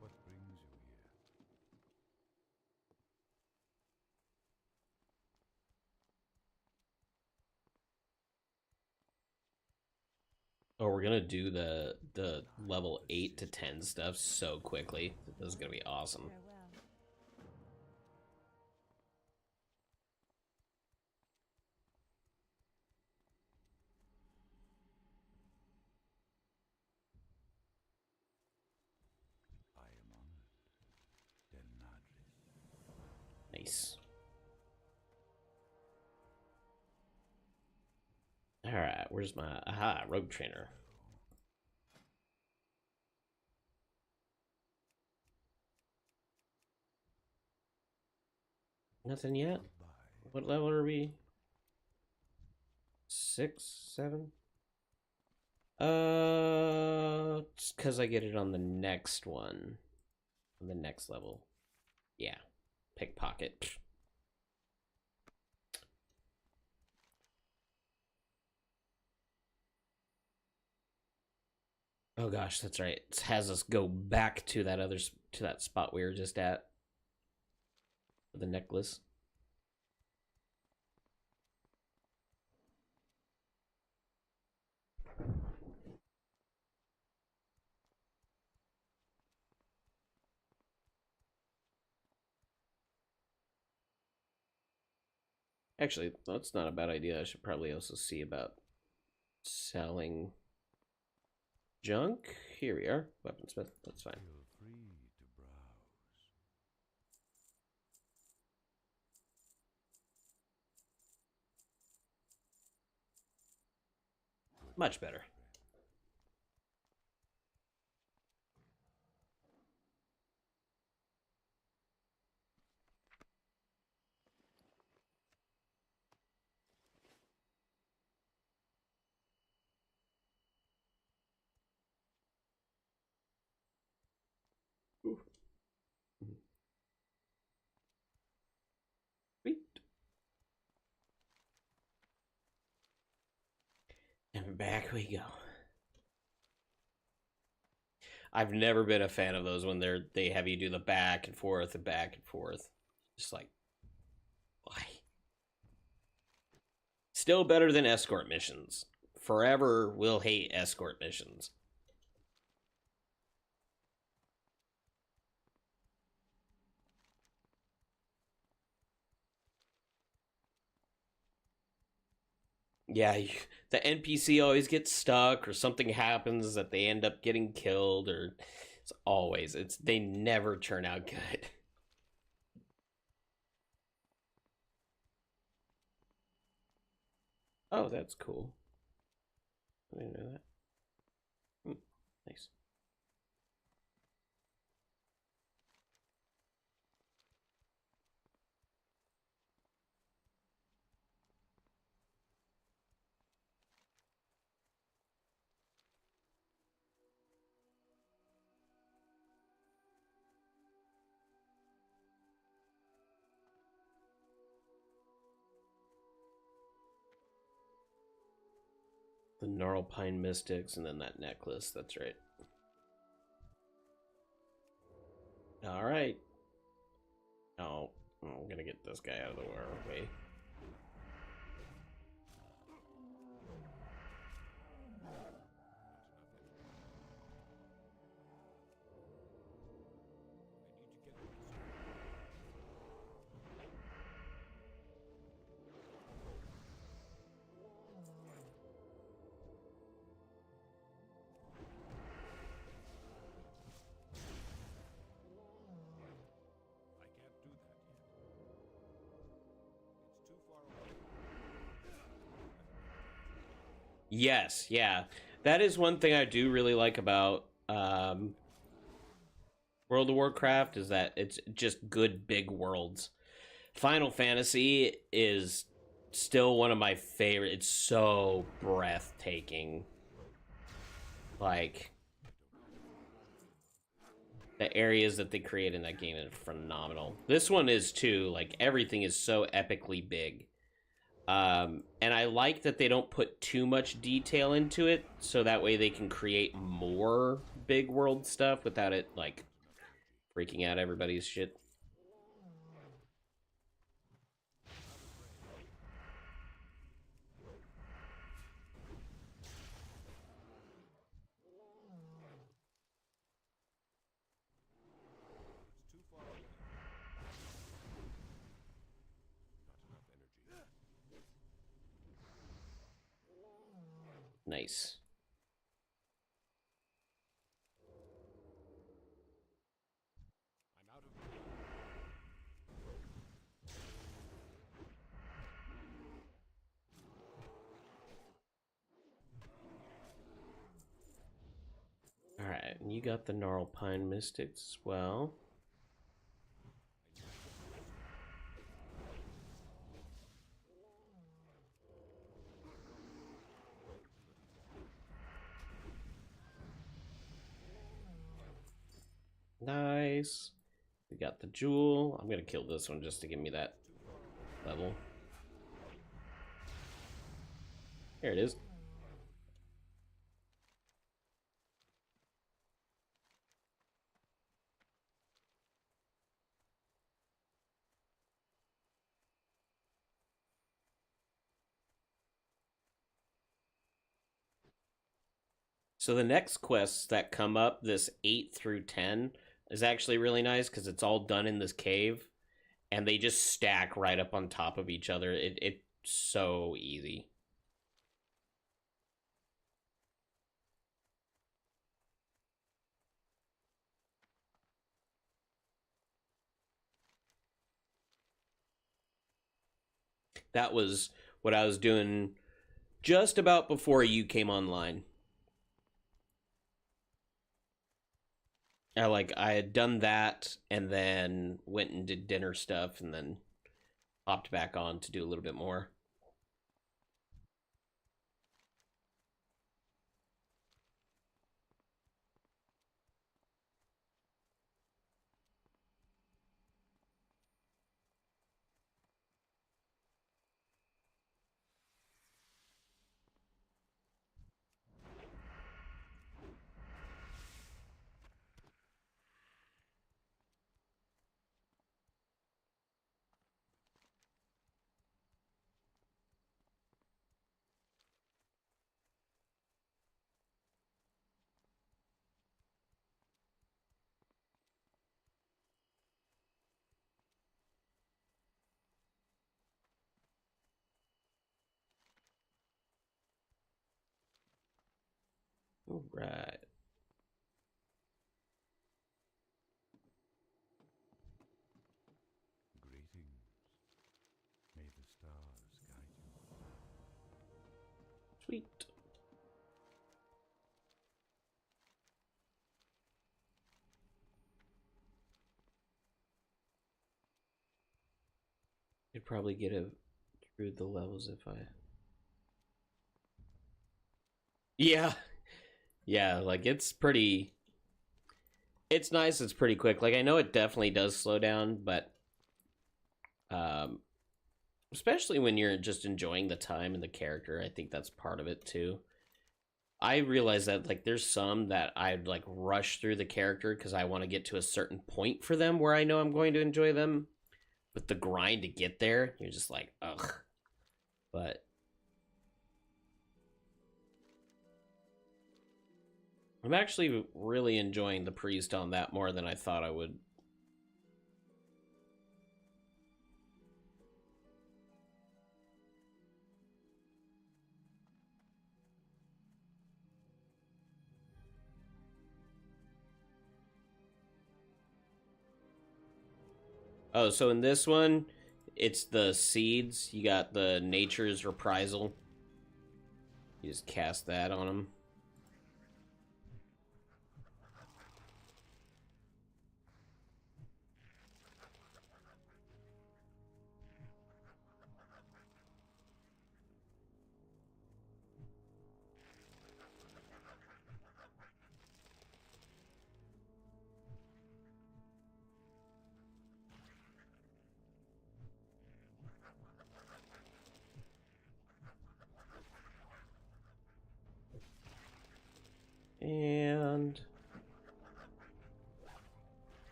What brings you here? Oh, we're gonna do the level 8 to 10 stuff so quickly. This is gonna be awesome. Farewell. I am honored. Denadris. Nice. All right, where's my rogue trainer? Nothing yet. Goodbye. What level are we? 6, 7. It's because I get it on the next one, on the next level. Yeah, pickpocket. Oh gosh, that's right. It has us go back to that to that spot we were just at. For the necklace. Actually, that's not a bad idea. I should probably also see about selling junk. Here we are, weaponsmith. That's fine. Feel free to browse. Much better. Ooh. Sweet. And back we go. I've never been a fan of those when they have you do the back and forth and back and forth. Just like, why? Still better than escort missions. Forever will hate escort missions. Yeah, the NPC always gets stuck or something happens that they end up getting killed or they never turn out good. Oh, that's cool. I didn't know that. Nice. The Gnarlpine Mystics and then that necklace. That's right. All right. Oh, I'm gonna get this guy out of the way. Yes, yeah. That is one thing I do really like about World of Warcraft is that it's just good big worlds. Final Fantasy is still one of my favorite. It's so breathtaking. Like the areas that they create in that game are phenomenal. This one is too. Like everything is so epically big. And I like that they don't put too much detail into it, so that way they can create more big world stuff without it like freaking out everybody's shit. Nice. Alright, and you got the Gnarlpine Mystics as well. Nice. We got the jewel. I'm gonna kill this one just to give me that level. Here it is. So the next quests that come up, this 8 through 10, is actually really nice because it's all done in this cave, and they just stack right up on top of each other. It's so easy. That was what I was doing just about before you came online. I had done that and then went and did dinner stuff and then hopped back on to do a little bit more. All right. Greetings. May the stars guide you. Sweet. Could probably get it through the levels if I. Yeah. Yeah, like it's pretty. It's nice, it's pretty quick. Like I know it definitely does slow down, but um especially when you're just enjoying the time and the character, I think that's part of it too. I realize that like there's some that I'd like rush through the character because I want to get to a certain point for them where I know I'm going to enjoy them. But the grind to get there, you're just like, ugh. But I'm actually really enjoying the priest on that more than I thought I would. Oh, so in this one, it's the seeds. You got the nature's reprisal. You just cast that on him. And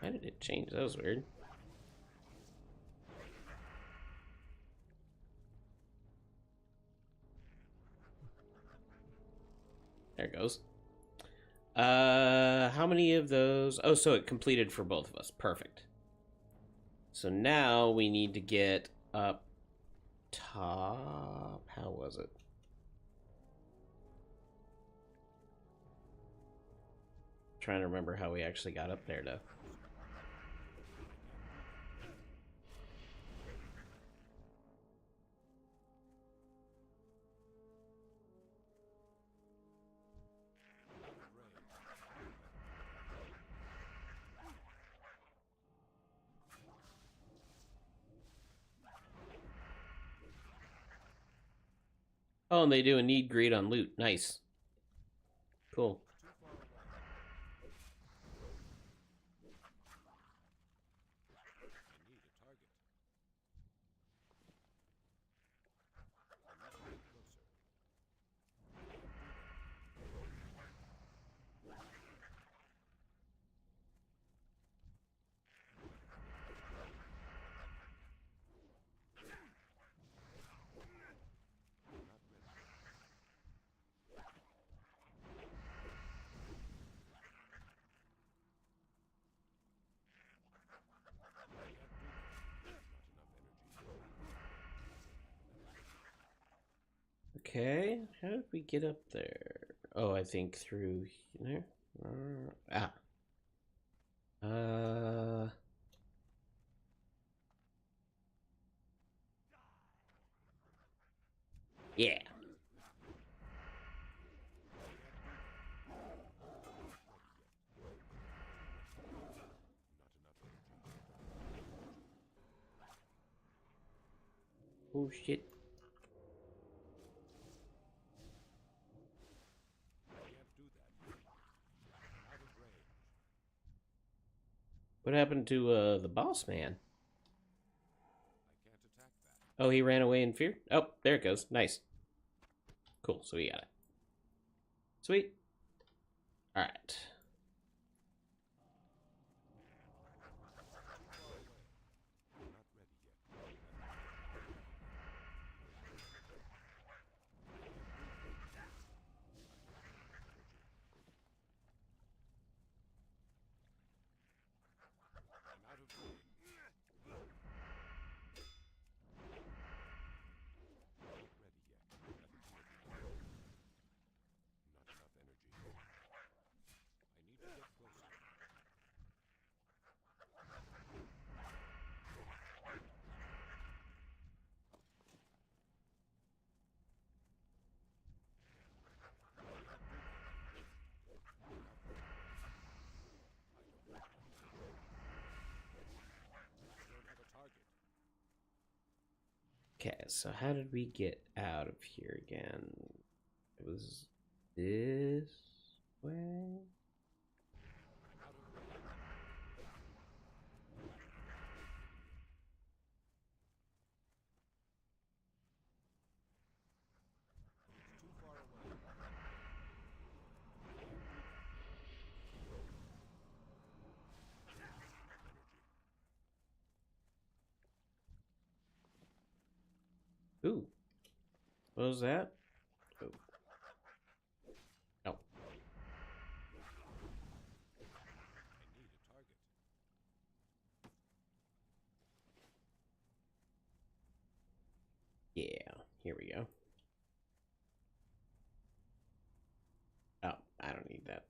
how did it change? That was weird. There it goes. How many of those? Oh, so it completed for both of us. Perfect. So now we need to get up top. How was it? Trying to remember how we actually got up there to. Oh, and they do a need greed on loot. Nice. Cool. Okay, how did we get up there? Oh, I think through here. Ah. Yeah. Oh shit. What happened to the boss man? Oh, he ran away in fear? Oh, there it goes. Nice. Cool, so we got it. Sweet. Alright. Okay, so how did we get out of here again? It was this way? Ooh. What was that? Oh. Oh. Yeah, here we go. Oh, I don't need that.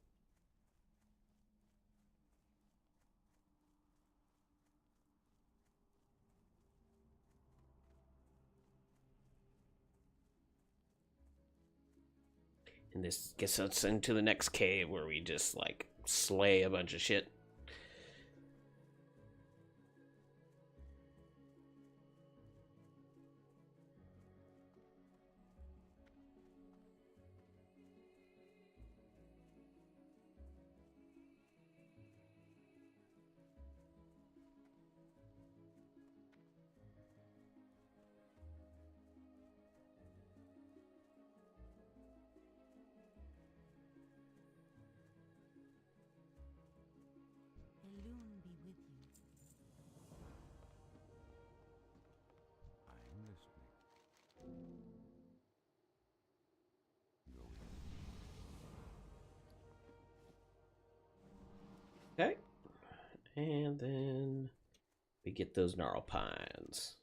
And this gets us into the next cave where we just like slay a bunch of shit. Elune be with you. I'm listening. Go in. Okay. And then we get those gnarl pines.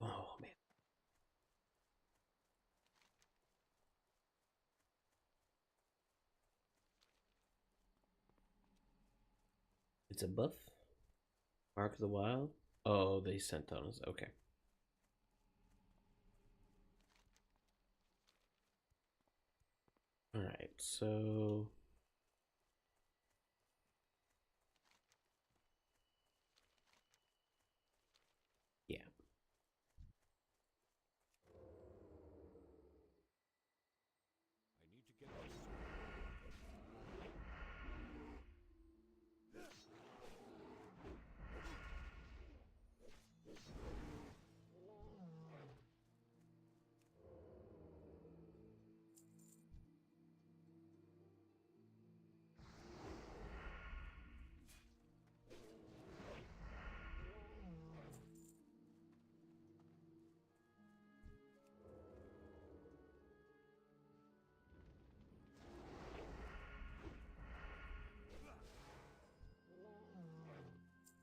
Oh man. It's a buff? Mark of the Wild? Oh, they sent on us. Okay. Alright, so yeah. I need to get this.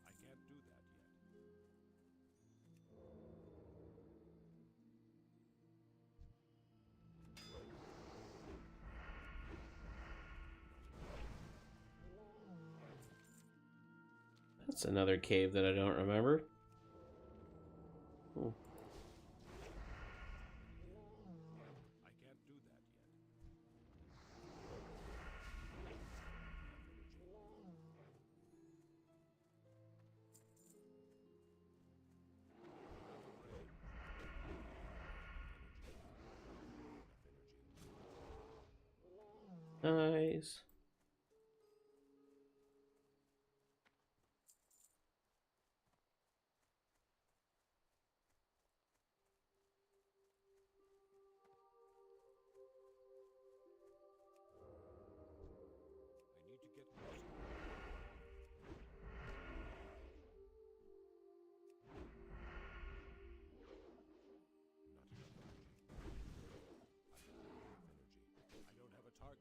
I can't do that yet. That's another cave that I don't remember. Oh. I can't do that yet. Nice. I need to get closer. Not enough energy. I don't have a target.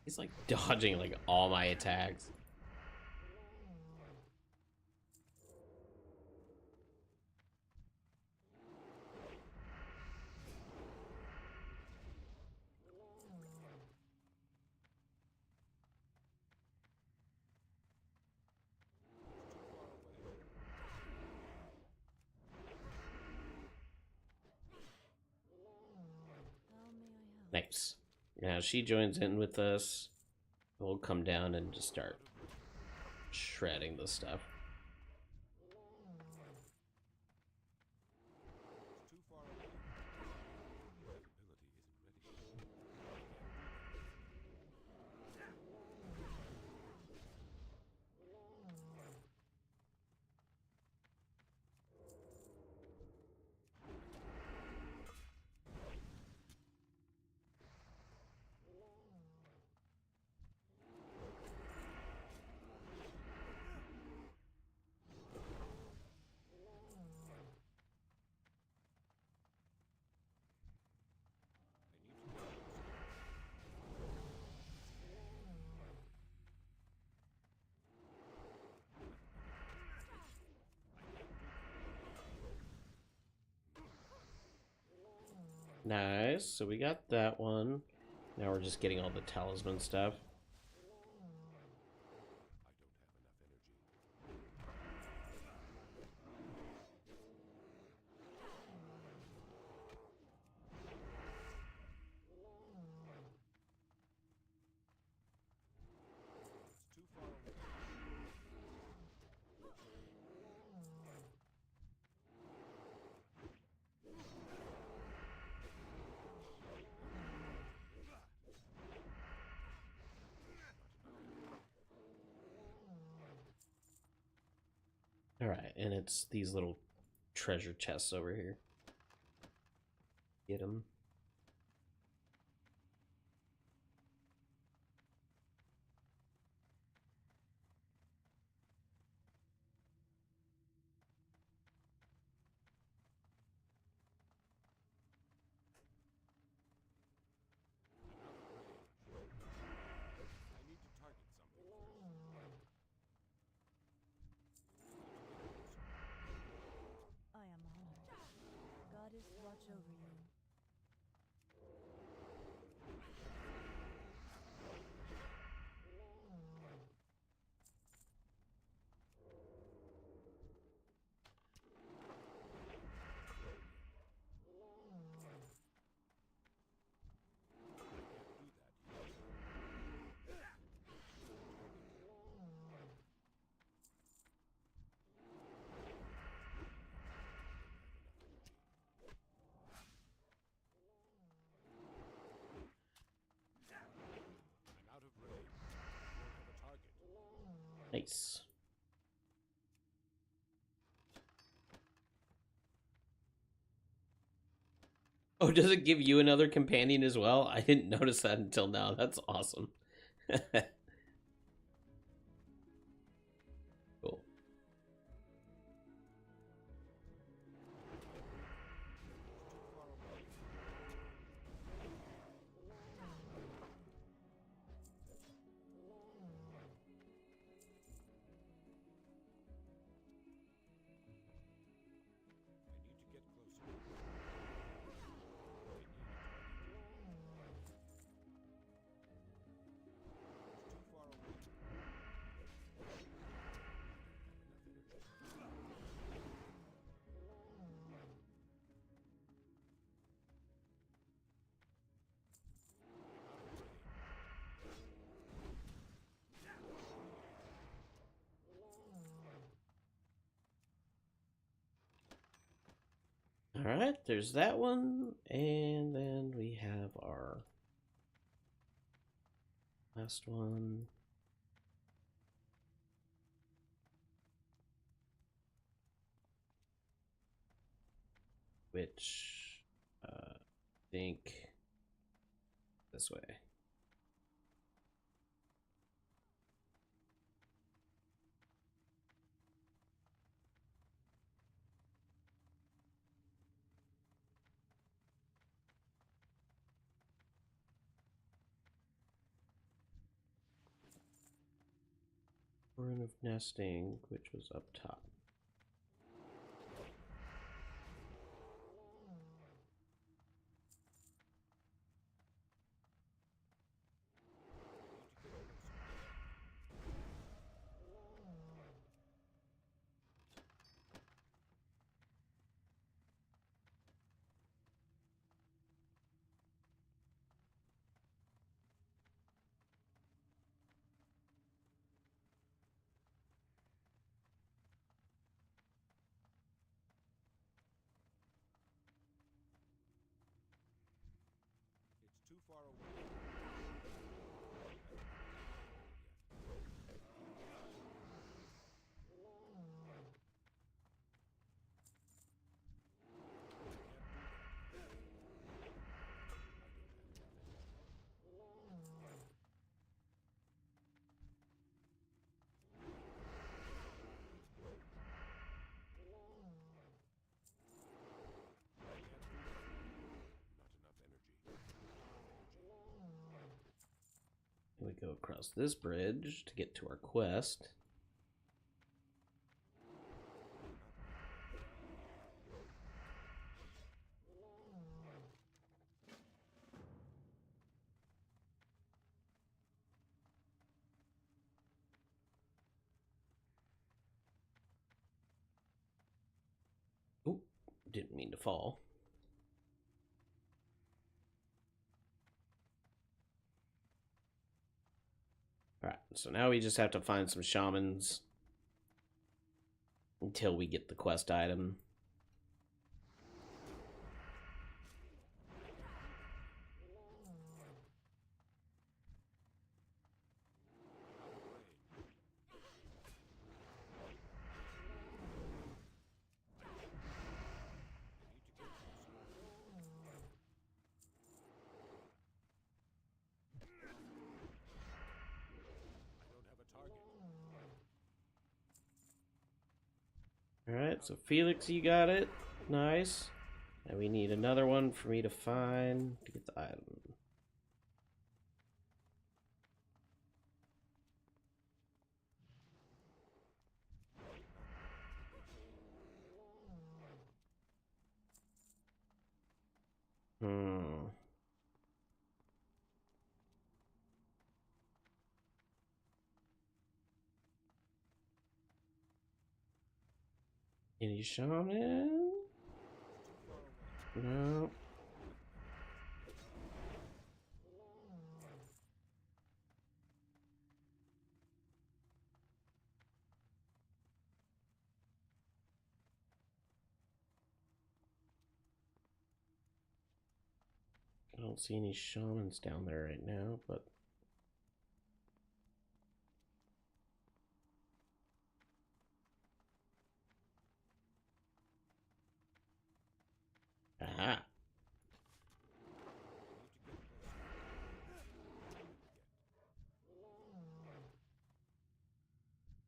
He's like dodging like all my attacks. How may I help? Nice. Now she joins in with us. We'll come down and just start shredding the stuff. Too far away. That ability isn't ready. Nice. So we got that one. Now we're just getting all the talisman stuff. I don't have enough energy. It's too far away. All right, and it's these little treasure chests over here. Get them. I need to target something first. I am honored. Goddess, watch over you. I'm out of range. I don't have a target. Nice. Oh, does it give you another companion as well? I didn't notice that until now. That's awesome. Cool. Too far away. I need to get closer. I need a target. It's too far away. All right, there's that one, and then we have our last one. Which, I think this way. Rune of Nesting, which was up top. go across this bridge to get to our quest. Oh, didn't mean to fall. Alright, so now we just have to find some shamans until we get the quest item. Alright, so Felix, you got it. Nice. And we need another one for me to find to get the item. Hmm. Any shaman? No. I don't see any shamans down there right now, but aha.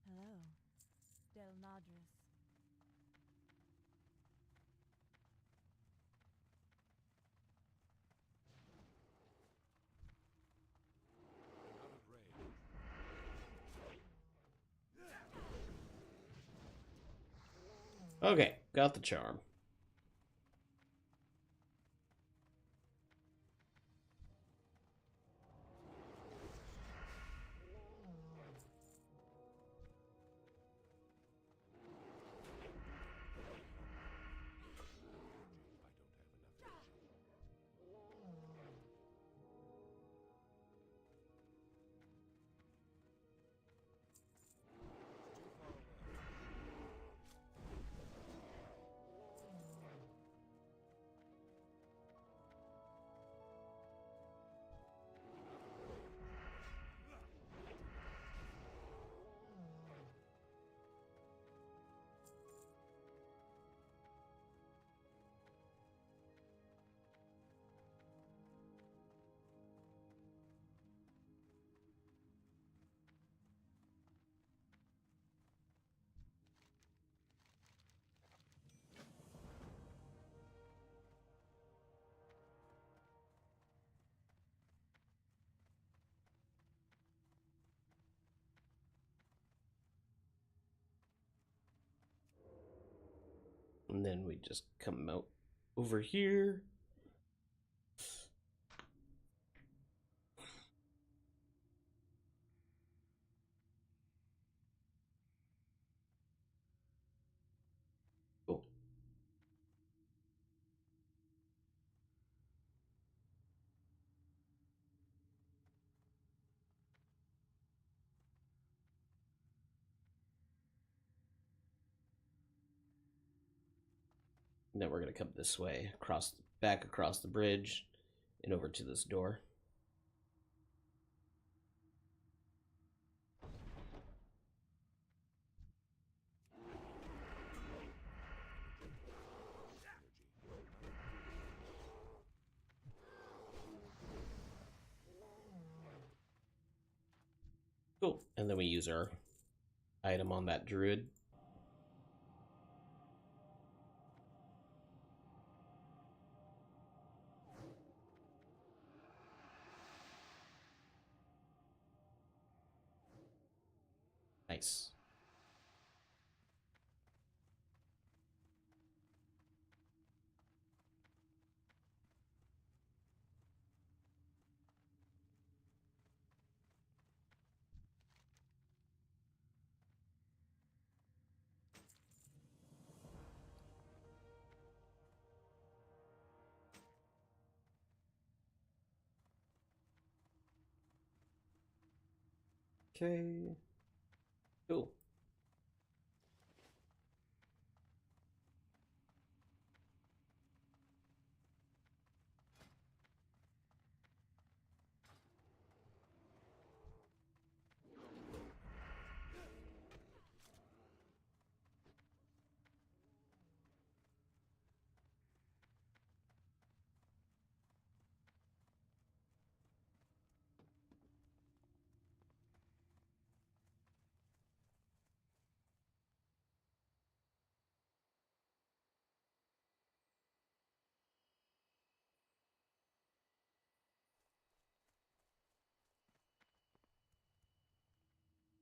Hello, Del Nadris. Okay, got the charm. And then we just come out over here. Cool. And then we're gonna come this way, back across the bridge, and over to this door. Cool. And then we use our item on that druid. Nice. Okay. Cool.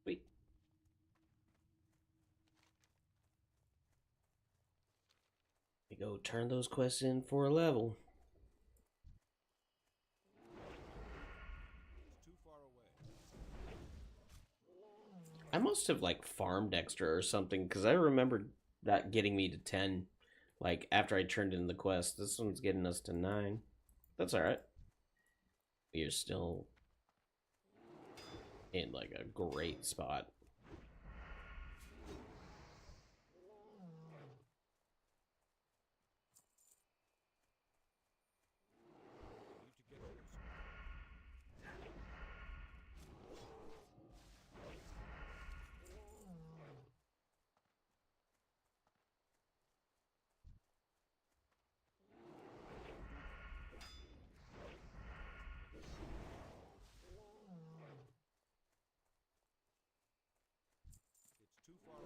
Sweet. We go turn those quests in for a level. Too far away. I must have like farmed extra or something because I remember that getting me to 10. Like after I turned in the quest, this one's getting us to 9. That's all right. We are still in like a great spot. Need to get closer. It's too far away.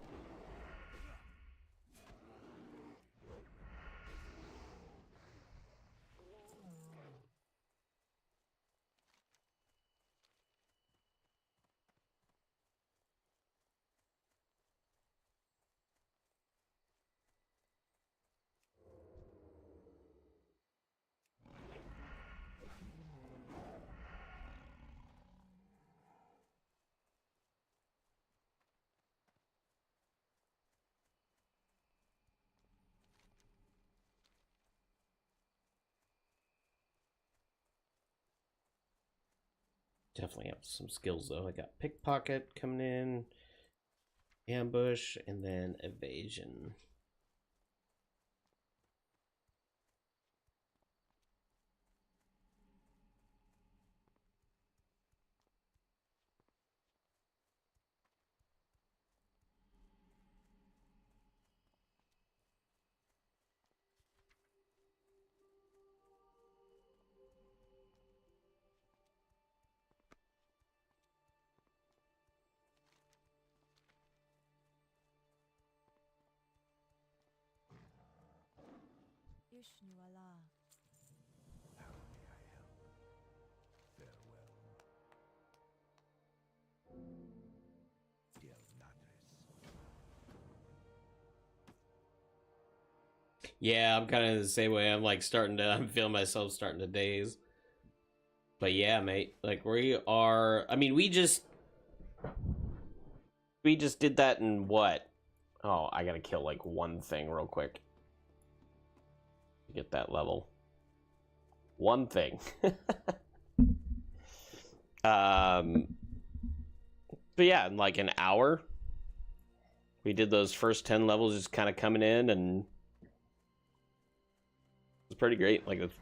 Definitely have some skills though. I got pickpocket coming in, ambush, and then evasion. Ishnu Allah. How may I help? Farewell. Diel Natris. Yeah, I'm kind of the same way. I'm like I'm feeling myself starting to daze. But yeah, mate, like we are. I mean, we just did that in what? Oh, I gotta kill like one thing real quick. Get that level. One thing. But yeah, in like an hour, we did those first 10 levels just kind of coming in, and it was pretty great. Like, it's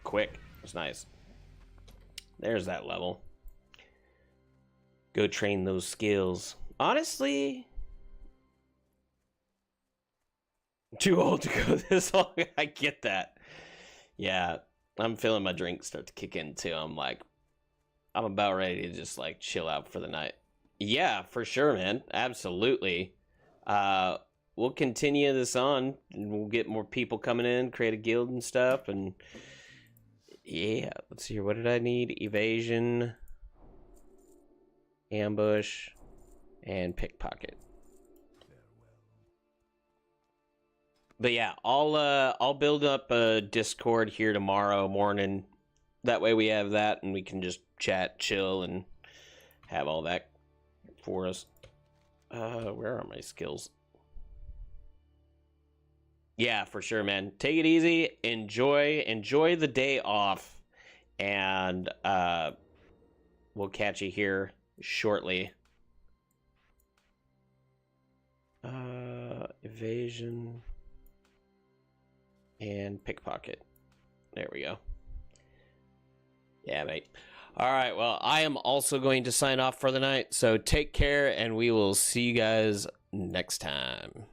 quick. It's nice. There's that level. Go train those skills. Honestly, too old to go this long. I get that. Yeah, I'm feeling my drink start to kick in too. I'm like, I'm about ready to just like chill out for the night. Yeah, for sure, man. Absolutely. We'll continue this on, and we'll get more people coming in, create a guild and stuff, and yeah, let's see here. What did I need? Evasion, ambush, and pickpocket. But yeah, I'll build up a Discord here tomorrow morning. That way we have that and we can just chat, chill, and have all that for us. Where are my skills? Yeah, for sure, man. Take it easy. Enjoy the day off, and we'll catch you here shortly. Evasion and pickpocket. There we go. Yeah, mate. All right, well, I am also going to sign off for the night, so take care, and we will see you guys next time.